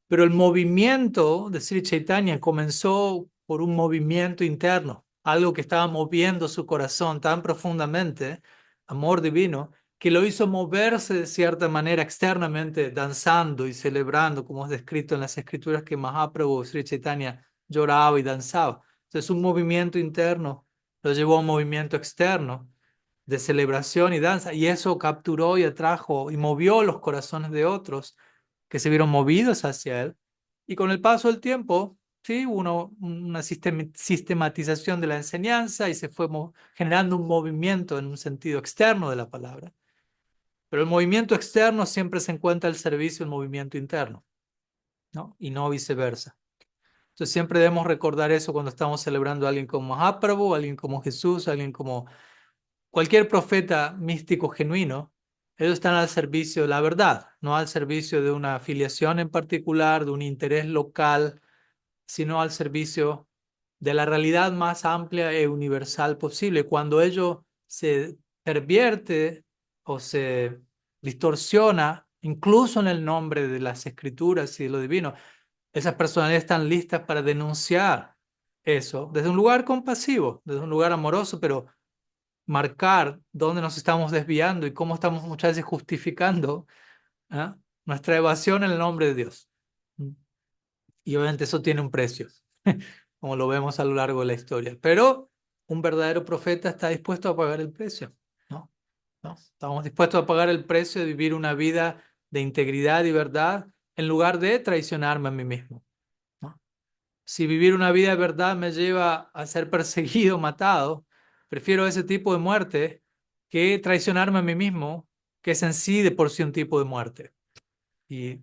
Pero el movimiento de Sri Chaitanya comenzó por un movimiento interno, algo que estaba moviendo su corazón tan profundamente, amor divino, que lo hizo moverse de cierta manera externamente, danzando y celebrando, como es descrito en las escrituras que Mahaprabhu, Sri Chaitanya, lloraba y danzaba. Entonces, un movimiento interno lo llevó a un movimiento externo de celebración y danza, y eso capturó y atrajo y movió los corazones de otros que se vieron movidos hacia él. Y con el paso del tiempo, sí, hubo una sistematización de la enseñanza y se fue generando un movimiento en un sentido externo de la palabra. Pero el movimiento externo siempre se encuentra al servicio del movimiento interno, ¿no? Y no viceversa. Entonces siempre debemos recordar eso cuando estamos celebrando a alguien como Mahaprabhu, a alguien como Jesús, a alguien como cualquier profeta místico genuino. Ellos están al servicio de la verdad, no al servicio de una afiliación en particular, de un interés local, sino al servicio de la realidad más amplia e universal posible. Cuando ello se pervierte o se distorsiona, incluso en el nombre de las escrituras y de lo divino, esas personalidades están listas para denunciar eso desde un lugar compasivo, desde un lugar amoroso, pero marcar dónde nos estamos desviando y cómo estamos muchas veces justificando, ¿ah?, nuestra evasión en el nombre de Dios. Y obviamente eso tiene un precio, como lo vemos a lo largo de la historia. Pero un verdadero profeta está dispuesto a pagar el precio, ¿no? ¿No? Estamos dispuestos a pagar el precio de vivir una vida de integridad y verdad en lugar de traicionarme a mí mismo, ¿no? Si vivir una vida de verdad me lleva a ser perseguido, matado, prefiero ese tipo de muerte que traicionarme a mí mismo, que es en sí de por sí un tipo de muerte. Y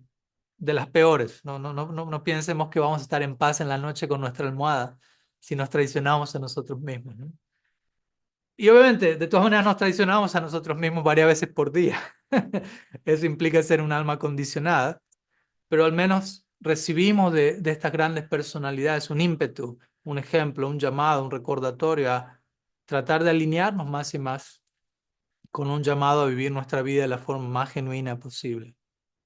de las peores. No pensemos que vamos a estar en paz en la noche con nuestra almohada si nos traicionamos a nosotros mismos, ¿no? Y obviamente, de todas maneras, nos traicionamos a nosotros mismos varias veces por día. Eso implica ser un alma condicionada, pero al menos recibimos de estas grandes personalidades un ímpetu, un ejemplo, un llamado, un recordatorio a tratar de alinearnos más y más con un llamado a vivir nuestra vida de la forma más genuina posible,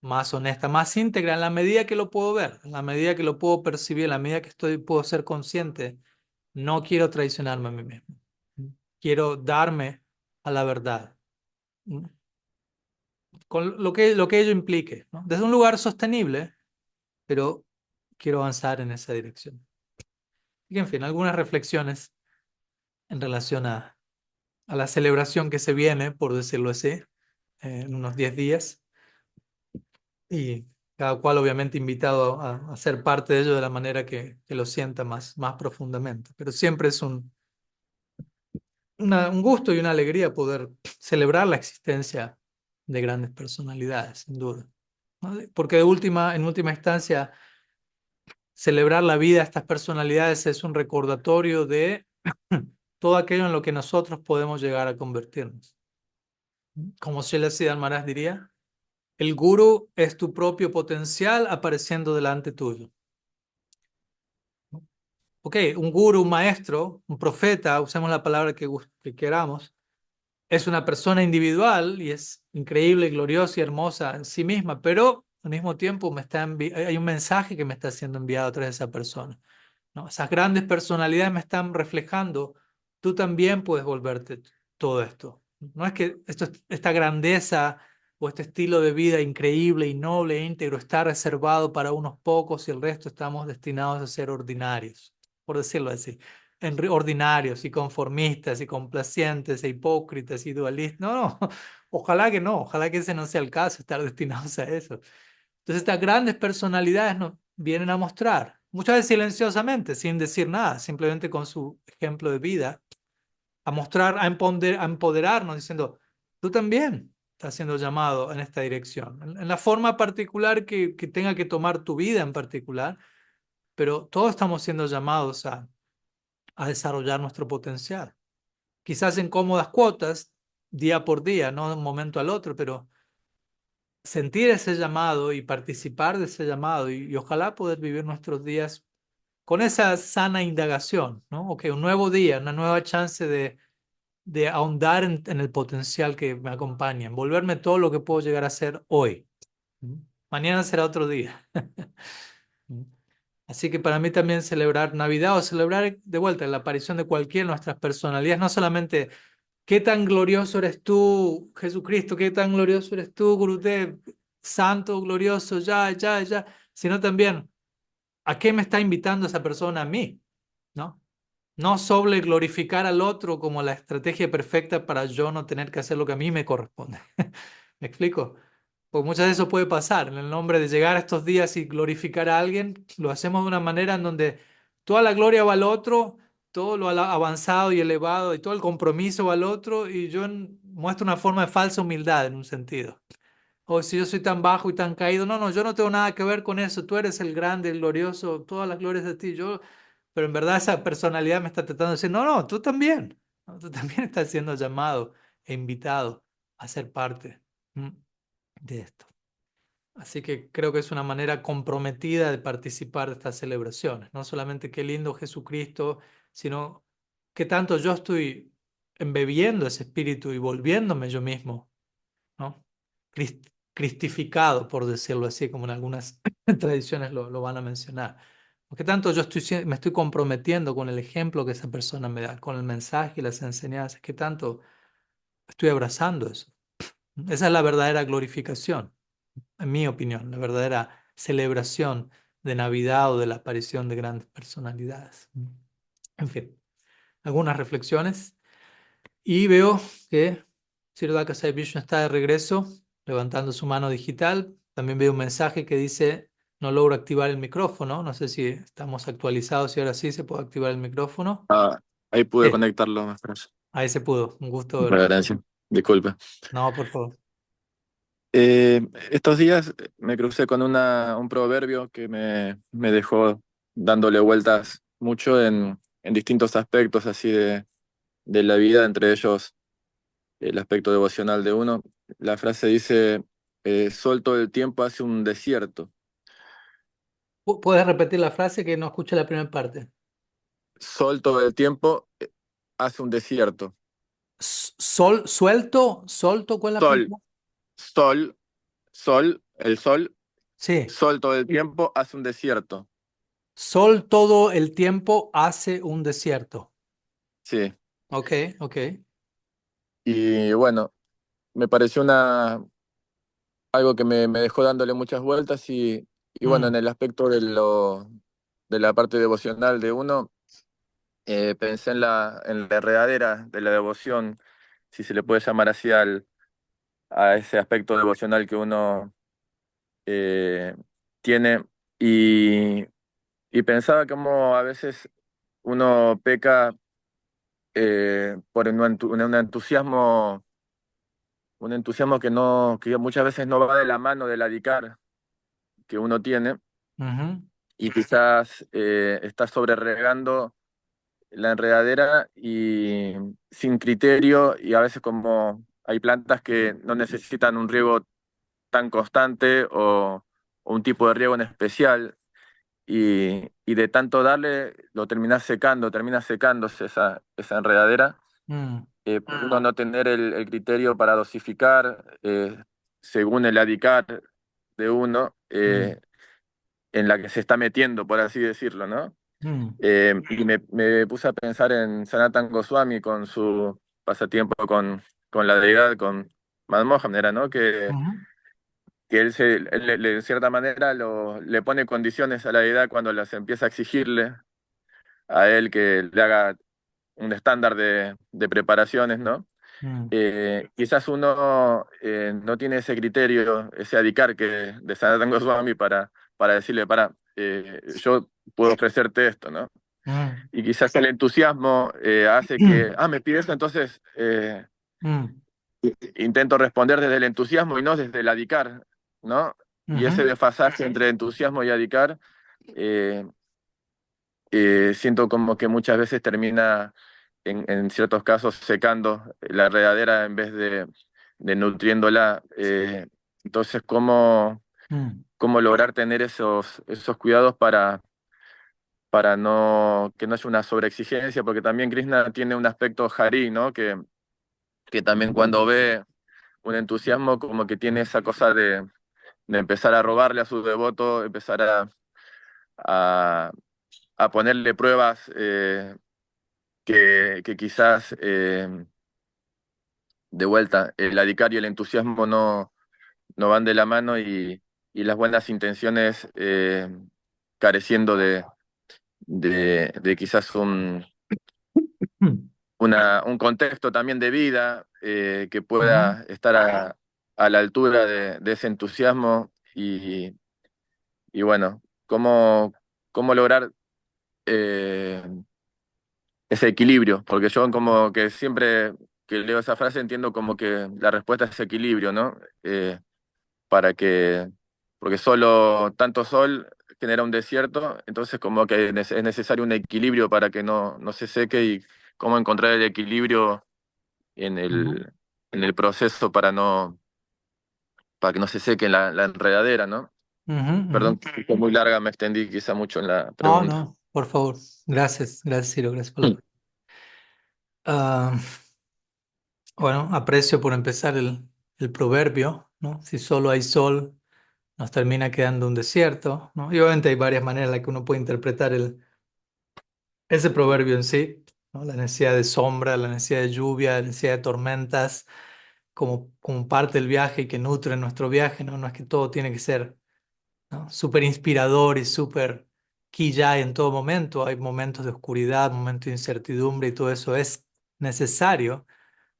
más honesta, más íntegra, en la medida que lo puedo ver, en la medida que lo puedo percibir, en la medida que puedo ser consciente. No quiero traicionarme a mí mismo. Quiero darme a la verdad, con lo que ello implique, ¿no? Desde un lugar sostenible, pero quiero avanzar en esa dirección. Y en fin, algunas reflexiones en relación a la celebración que se viene, por decirlo así, en unos 10 días. Y cada cual obviamente invitado a ser parte de ello de la manera que lo sienta más profundamente. Pero siempre es un gusto y una alegría poder celebrar la existencia de grandes personalidades, sin duda, ¿no? Porque en última instancia, celebrar la vida de estas personalidades es un recordatorio de todo aquello en lo que nosotros podemos llegar a convertirnos. Como Srila Siddhar Maharaj diría, el gurú es tu propio potencial apareciendo delante tuyo. Ok, un gurú, un maestro, un profeta, usemos la palabra que queramos, es una persona individual y es increíble, gloriosa y hermosa en sí misma, pero al mismo tiempo hay un mensaje que me está siendo enviado a través de esa persona, ¿no? Esas grandes personalidades me están reflejando, tú también puedes volverte todo esto. No es que esta grandeza o este estilo de vida increíble y noble e íntegro está reservado para unos pocos y el resto estamos destinados a ser ordinarios, por decirlo así. Ordinarios y conformistas y complacientes e hipócritas y dualistas. No, no, ojalá que no, ojalá que ese no sea el caso, estar destinados a eso. Entonces estas grandes personalidades nos vienen a mostrar, muchas veces silenciosamente, sin decir nada, simplemente con su ejemplo de vida, a mostrar, a empoderarnos, diciendo, tú también estás siendo llamado en esta dirección, en la forma particular que tenga que tomar tu vida en particular, pero todos estamos siendo llamados a desarrollar nuestro potencial. Quizás en cómodas cuotas, día por día, no de un momento al otro, pero sentir ese llamado y participar de ese llamado y ojalá poder vivir nuestros días con esa sana indagación, ¿no? Ok, un nuevo día, una nueva chance de ahondar en el potencial que me acompaña, en volverme todo lo que puedo llegar a ser hoy. ¿Mm? Mañana será otro día. ¿Mm? Así que para mí también celebrar Navidad o celebrar de vuelta la aparición de cualquiera de nuestras personalidades, no solamente qué tan glorioso eres tú, Jesucristo, qué tan glorioso eres tú, Gurudev, santo, glorioso, ya, sino también a qué me está invitando esa persona a mí, ¿no? No sobre glorificar al otro como la estrategia perfecta para yo no tener que hacer lo que a mí me corresponde. ¿Me explico? Porque muchas veces eso puede pasar. En el nombre de llegar a estos días y glorificar a alguien, lo hacemos de una manera en donde toda la gloria va al otro, todo lo avanzado y elevado y todo el compromiso va al otro y yo muestro una forma de falsa humildad en un sentido. O si yo soy tan bajo y tan caído, no, yo no tengo nada que ver con eso, tú eres el grande, el glorioso, todas las glorias de ti, yo, pero en verdad esa personalidad me está tratando de decir, no, tú también, ¿no? Tú también estás siendo llamado e invitado a ser parte, ¿m? De esto. Así que creo que es una manera comprometida de participar de estas celebraciones, no solamente qué lindo Jesucristo, sino qué tanto yo estoy embebiendo ese espíritu y volviéndome yo mismo, ¿no? Cristificado, por decirlo así, como en algunas tradiciones lo van a mencionar. Porque tanto yo me estoy comprometiendo con el ejemplo que esa persona me da, con el mensaje y las enseñanzas, que tanto estoy abrazando eso. Esa es la verdadera glorificación, en mi opinión, la verdadera celebración de Navidad o de la aparición de grandes personalidades. En fin, algunas reflexiones. Y veo que Siddhartha Sai Vishnu está de regreso, levantando su mano digital. También veo un mensaje que dice, no logro activar el micrófono. No sé si estamos actualizados y ahora sí se puede activar el micrófono. Ah, ahí pude Sí, conectarlo, me parece. ahí se pudo. Un gusto Muchas verlo. gracias. Disculpe. No, por favor. Estos días me crucé con un proverbio que me dejó dándole vueltas mucho en distintos aspectos así de la vida, entre ellos el aspecto devocional de uno. La frase dice, sol todo el tiempo hace un desierto. ¿Puedes repetir la frase que no escuché la primera parte? Sol todo el tiempo hace un desierto. Suelto, ¿cuál es la Sol, primera? sol, sol, el sol, Sí, sol todo el tiempo hace un desierto. sol todo el tiempo hace un desierto. Sí. Ok, ok. Y bueno, me pareció algo que me dejó dándole muchas vueltas y bueno, en Mm, el aspecto de la parte devocional de uno, pensé en la enredadera de la devoción, si se le puede llamar así a ese aspecto devocional que uno eh, tiene y pensaba como a veces uno peca por un entusiasmo que no, que muchas veces no va de la mano del adicar que uno tiene ujú, y quizás está sobreregando la enredadera y sin criterio y a veces como hay plantas que no necesitan un riego tan constante o un tipo de riego en especial y de tanto darle lo termina secándose esa enredadera mm, por uno no tener el criterio para dosificar según el adicar de uno mm, en la que se está metiendo, por así decirlo, ¿no? mm, Y me puse a pensar en Sanatan Goswami con su pasatiempo con la deidad, con Madmohan, era, ¿no? ujú, Que él de cierta manera le pone condiciones a la deidad cuando las empieza a exigirle a él que le haga un estándar de preparaciones, ¿no? mm. Quizás uno no tiene ese criterio, ese adicar que de Sanatan Goswami para decirle, yo puedo ofrecerte esto, ¿no? Mm, Y quizás el entusiasmo hace que, me pide esto, entonces mm, intento responder desde el entusiasmo y no desde el adicar, ¿no? Y ese ujú, desfasaje entre entusiasmo y adicar, eh, siento como que muchas veces termina, en ciertos casos, secando la enredadera en vez de nutriéndola. Entonces, mm, ¿cómo lograr tener esos cuidados para que no haya una sobreexigencia? Porque también Krishna tiene un aspecto harí, ¿no? Que también cuando ve un entusiasmo, como que tiene esa cosa de empezar a robarle a su devoto, empezar a, a ponerle pruebas que quizás, de vuelta, el adicar y el entusiasmo no van de la mano, y las buenas intenciones careciendo de quizás mm, un contexto también de vida que ujú, pueda estar a la altura de ese entusiasmo. Y bueno, cómo lograr eh, ese equilibrio, porque yo como que siempre que leo esa frase entiendo como que la respuesta es equilibrio, ¿no? Para que, porque solo tanto sol genera un desierto, entonces como que es necesario un equilibrio para que no se seque, y cómo encontrar el equilibrio en ujú, en el proceso para que no se seque la enredadera, ¿no? ujú, ujú. Perdón, que fue muy larga, me extendí quizá mucho en la No, pregunta. no, por favor. Gracias, gracias, Ciro, gracias por la pregunta. Ah, bueno, aprecio por empezar el proverbio, ¿no? Si solo hay sol, nos termina quedando un desierto, ¿no? Y obviamente hay varias maneras en las que uno puede interpretar ese proverbio en sí, ¿no? La necesidad de sombra, la necesidad de lluvia, la necesidad de tormentas, como parte del viaje y que nutre nuestro viaje, ¿no? No es que todo tiene que ser, ¿no? Súper inspirador y súper quillay en todo momento. Hay momentos de oscuridad, momentos de incertidumbre y todo eso es necesario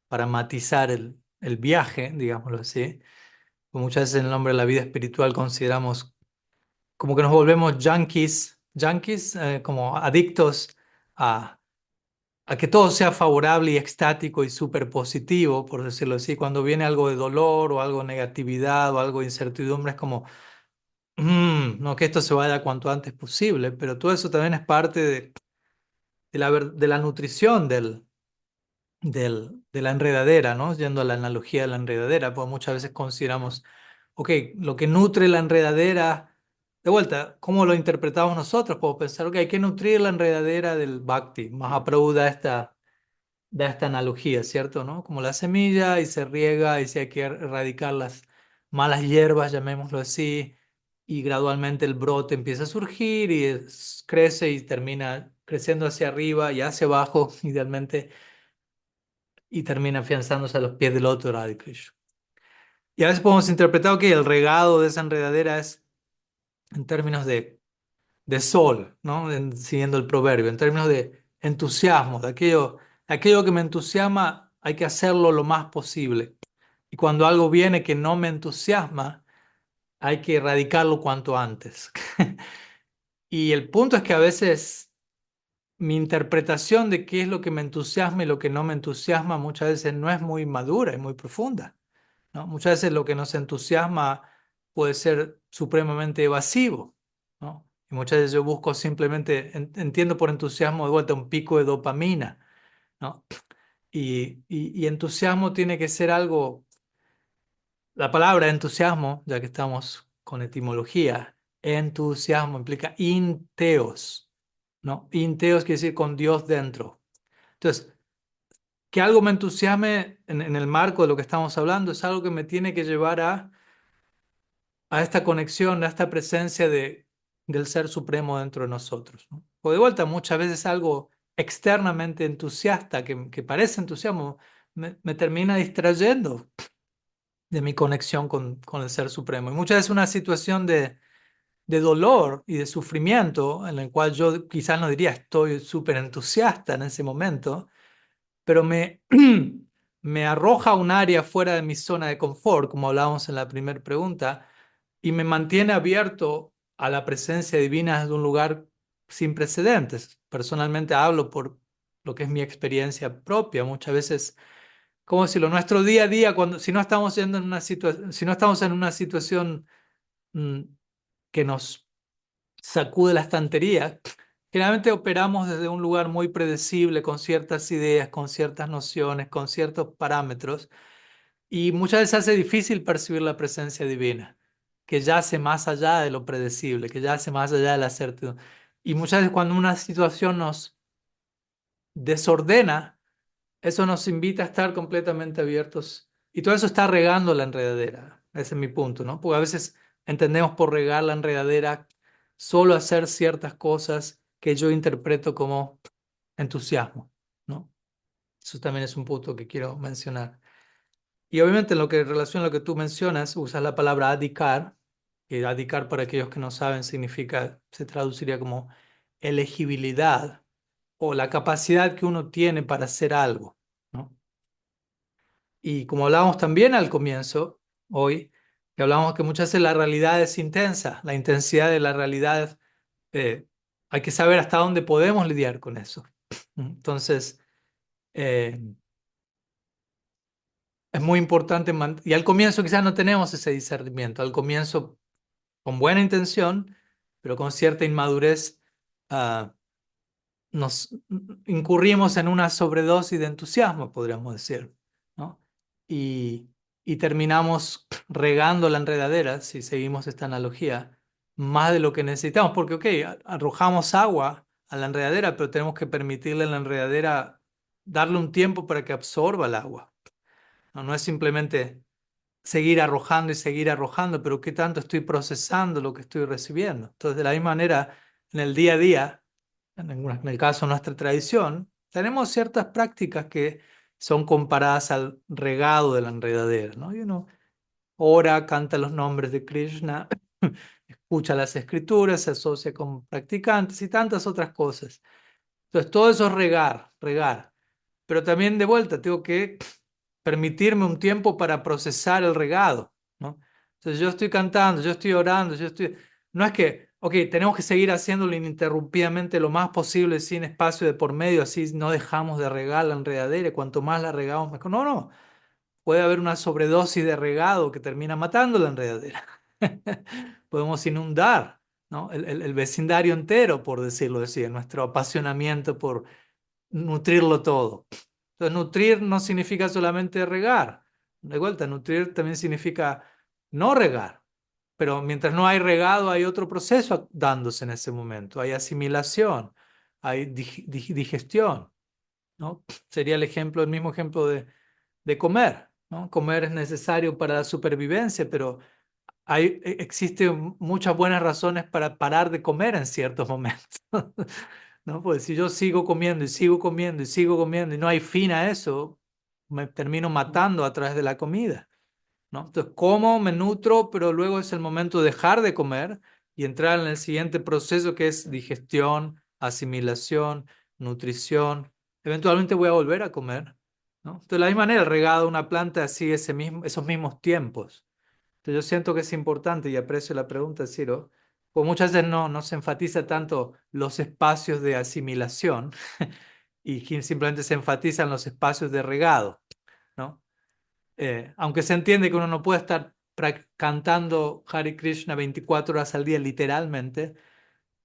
para matizar el viaje, digámoslo así. Muchas veces en el nombre de la vida espiritual consideramos como que nos volvemos junkies, como adictos a, a que todo sea favorable y extático y súper positivo, por decirlo así. Cuando viene algo de dolor o algo de negatividad o algo de incertidumbre, es como, no, que esto se vaya cuanto antes posible, pero todo eso también es parte de la nutrición de la enredadera, ¿no? Yendo a la analogía de la enredadera, pues muchas veces consideramos, ok, lo que nutre la enredadera, de vuelta, ¿cómo lo interpretamos nosotros? Podemos pensar, ok, hay que nutrir la enredadera del bhakti. Mahaprabhu da esta analogía, ¿cierto? ¿No? Como la semilla y se riega y si hay que erradicar las malas hierbas, llamémoslo así, y gradualmente el brote empieza a surgir y crece y termina creciendo hacia arriba y hacia abajo, idealmente, y termina afianzándose a los pies del otro Radha Krishna. Y a veces podemos interpretar que el regado de esa enredadera es en términos de sol, ¿no? Siguiendo el proverbio, en términos de entusiasmo, aquello que me entusiasma, hay que hacerlo lo más posible. Y cuando algo viene que no me entusiasma, hay que erradicarlo cuanto antes. Y el punto es que a veces mi interpretación de qué es lo que me entusiasma y lo que no me entusiasma muchas veces no es muy madura y muy profunda, ¿no? Muchas veces lo que nos entusiasma puede ser supremamente evasivo, ¿no? Y muchas veces yo busco simplemente, entiendo por entusiasmo de vuelta un pico de dopamina, ¿no? Y entusiasmo tiene que ser algo, la palabra entusiasmo, ya que estamos con etimología, entusiasmo implica inteos, ¿no? Inteos quiere decir con Dios dentro. Entonces, que algo me entusiasme en el marco de lo que estamos hablando es algo que me tiene que llevar a esta conexión, a esta presencia del Ser Supremo dentro de nosotros, ¿no? O de vuelta, muchas veces algo externamente entusiasta, que parece entusiasmo, me termina distrayendo de mi conexión con el Ser Supremo. Y muchas veces una situación de dolor y de sufrimiento, en el cual yo quizás no diría estoy súper entusiasta en ese momento, pero me arroja a un área fuera de mi zona de confort, como hablábamos en la primera pregunta, y me mantiene abierto a la presencia divina desde un lugar sin precedentes. Personalmente hablo por lo que es mi experiencia propia. Muchas veces, como si lo nuestro día a día, si no estamos yendo en una si no estamos en una situación mm, que nos sacude la estantería, generalmente operamos desde un lugar muy predecible, con ciertas ideas, con ciertas nociones, con ciertos parámetros, y muchas veces hace difícil percibir la presencia divina, que yace más allá de lo predecible, que yace más allá de la certidumbre. Y muchas veces cuando una situación nos desordena, eso nos invita a estar completamente abiertos. Y todo eso está regando la enredadera. Ese es mi punto, ¿no? Porque a veces entendemos por regar la enredadera solo hacer ciertas cosas que yo interpreto como entusiasmo, ¿no? Eso también es un punto que quiero mencionar. Y obviamente en lo que en relación a lo que tú mencionas, usas la palabra adhikar, que adhikar para aquellos que no saben significa, se traduciría como elegibilidad o la capacidad que uno tiene para hacer algo, ¿no? Y como hablábamos también al comienzo, hoy, que hablamos que muchas veces la realidad es intensa, la intensidad de la realidad, hay que saber hasta dónde podemos lidiar con eso. Entonces, eh, es muy importante, y al comienzo quizás no tenemos ese discernimiento, al comienzo con buena intención, pero con cierta inmadurez, ah, nos incurrimos en una sobredosis de entusiasmo, podríamos decir, ¿no? Y, y terminamos regando la enredadera, si seguimos esta analogía, más de lo que necesitamos, porque, ok, arrojamos agua a la enredadera, pero tenemos que permitirle a la enredadera darle un tiempo para que absorba el agua. No, no es simplemente seguir arrojando, pero qué tanto estoy procesando lo que estoy recibiendo. Entonces, de la misma manera, en el día a día, en el caso de nuestra tradición, tenemos ciertas prácticas que son comparadas al regado de la enredadera, ¿no? Y uno ora, canta los nombres de Krishna, escucha las escrituras, se asocia con practicantes y tantas otras cosas. Entonces, todo eso es regar, regar. Pero también de vuelta tengo que permitirme un tiempo para procesar el regado, ¿no? Entonces yo estoy cantando, yo estoy orando, yo estoy... No es que, ok, tenemos que seguir haciéndolo ininterrumpidamente lo más posible sin espacio de por medio, así no dejamos de regar la enredadera y cuanto más la regamos mejor. No, no, puede haber una sobredosis de regado que termina matando la enredadera. Podemos inundar, ¿no? El vecindario entero, por decirlo así, nuestro apasionamiento por nutrirlo todo. Entonces, nutrir no significa solamente regar. De vuelta, nutrir también significa no regar. Pero mientras no hay regado, hay otro proceso dándose en ese momento. Hay asimilación, hay digestión, ¿no? Sería el mismo ejemplo de comer, ¿no? Comer es necesario para la supervivencia, pero existen muchas buenas razones para parar de comer en ciertos momentos. ¿No? Pues si yo sigo comiendo y sigo comiendo y sigo comiendo y no hay fin a eso, me termino matando a través de la comida, ¿no? Entonces, como, me nutro, pero luego es el momento de dejar de comer y entrar en el siguiente proceso que es digestión, asimilación, nutrición. Eventualmente voy a volver a comer, ¿no? Entonces, de la misma manera, el regado de una planta sigue esos mismos tiempos. Entonces, yo siento que es importante y aprecio la pregunta, Ciro, porque muchas veces no se enfatiza tanto los espacios de asimilación y simplemente se enfatizan los espacios de regado, ¿no? Aunque se entiende que uno no puede estar cantando Hare Krishna 24 horas al día literalmente,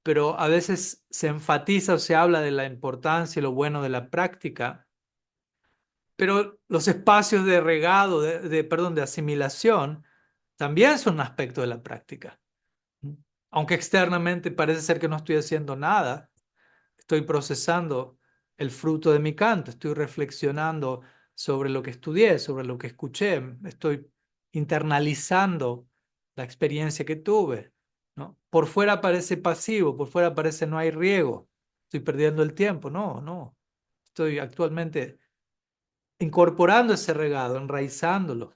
pero a veces se enfatiza o se habla de la importancia y lo bueno de la práctica, pero los espacios de regado, perdón, de asimilación, también son un aspecto de la práctica. Aunque externamente parece ser que no estoy haciendo nada, estoy procesando el fruto de mi canto, estoy reflexionando sobre lo que estudié, sobre lo que escuché, estoy internalizando la experiencia que tuve, ¿no? Por fuera parece pasivo, por fuera parece no hay riego, estoy perdiendo el tiempo, no, no, estoy actualmente incorporando ese regado, enraizándolo.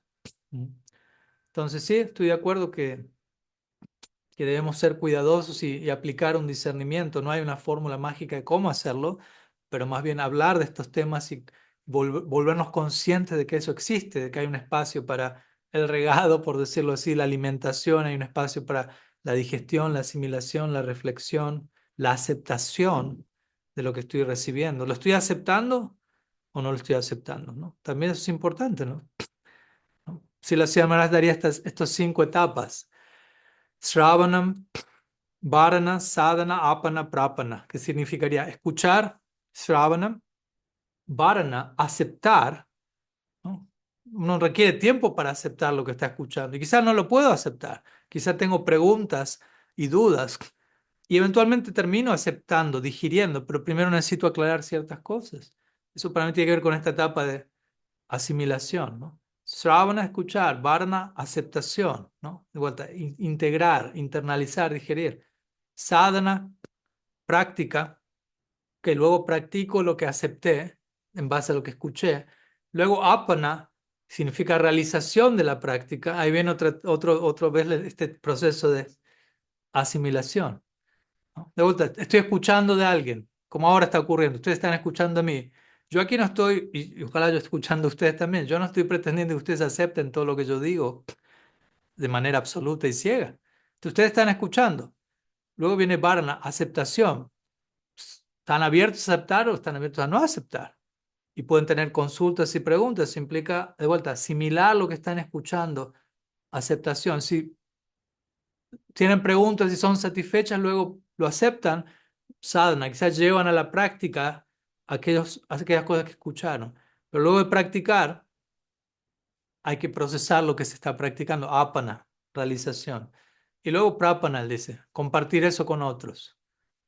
Entonces sí, estoy de acuerdo que debemos ser cuidadosos y aplicar un discernimiento. No hay una fórmula mágica de cómo hacerlo, pero más bien hablar de estos temas y volvernos conscientes de que eso existe, de que hay un espacio para el regado, por decirlo así, la alimentación, hay un espacio para la digestión, la asimilación, la reflexión, la aceptación de lo que estoy recibiendo. ¿Lo estoy aceptando o no lo estoy aceptando? ¿No? También eso es importante, ¿no? Si la Sri Maharaj daría estas 5 etapas: Shravanam, Varana, Sadhana, Apana, Prapana, que significaría escuchar, Shravanam, Varana, aceptar, ¿no? Uno requiere tiempo para aceptar lo que está escuchando y quizás no lo puedo aceptar, quizás tengo preguntas y dudas y eventualmente termino aceptando, digiriendo, pero primero necesito aclarar ciertas cosas. Eso para mí tiene que ver con esta etapa de asimilación, ¿no? Shravana, escuchar; Varna, aceptación, ¿no? De vuelta, integrar, internalizar, digerir; Sadhana, práctica, que luego practico lo que acepté en base a lo que escuché. Luego apana significa realización de la práctica. Ahí viene otra vez este proceso de asimilación, ¿no? De vuelta, estoy escuchando de alguien, como ahora está ocurriendo. Ustedes están escuchando a mí. Yo aquí no estoy, y ojalá yo escuchando a ustedes también, yo no estoy pretendiendo que ustedes acepten todo lo que yo digo de manera absoluta y ciega. Entonces, ustedes están escuchando. Luego viene varna, aceptación. ¿Están abiertos a aceptar o están abiertos a no aceptar? Y pueden tener consultas y preguntas. Eso implica, de vuelta, asimilar lo que están escuchando. Aceptación. Si tienen preguntas y son satisfechas, luego lo aceptan. Sadhana, quizás llevan a la práctica aquellas cosas que escucharon. Pero luego de practicar, hay que procesar lo que se está practicando. Apana, realización. Y luego prapana, dice, compartir eso con otros.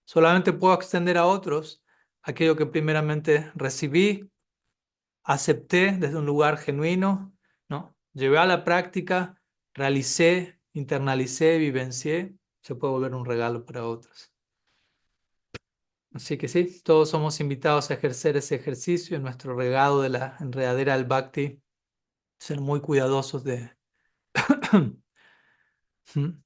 Solamente puedo extender a otros aquello que primeramente recibí, acepté desde un lugar genuino, ¿no? Llevé a la práctica, realicé, internalicé, vivencié, se puede volver un regalo para otros. Así que sí, todos somos invitados a ejercer ese ejercicio en nuestro regalo de la enredadera del Bhakti, ser muy cuidadosos de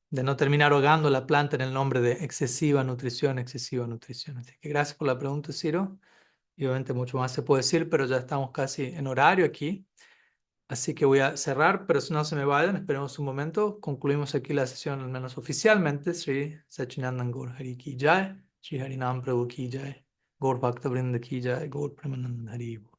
no terminar ahogando la planta en el nombre de excesiva nutrición, excesiva nutrición. Así que gracias por la pregunta, Ciro. Y obviamente mucho más se puede decir, pero ya estamos casi en horario aquí. Así que voy a cerrar, pero si no se me vayan, esperemos un momento. Concluimos aquí la sesión, al menos oficialmente. Sri Sachinandan Gaur Hari Ki Jai, Sri Harinam Prabhu Ki Jai, Gaur Bhakta Vrinda Ki Jai, Gaur Premanand Hari Bol.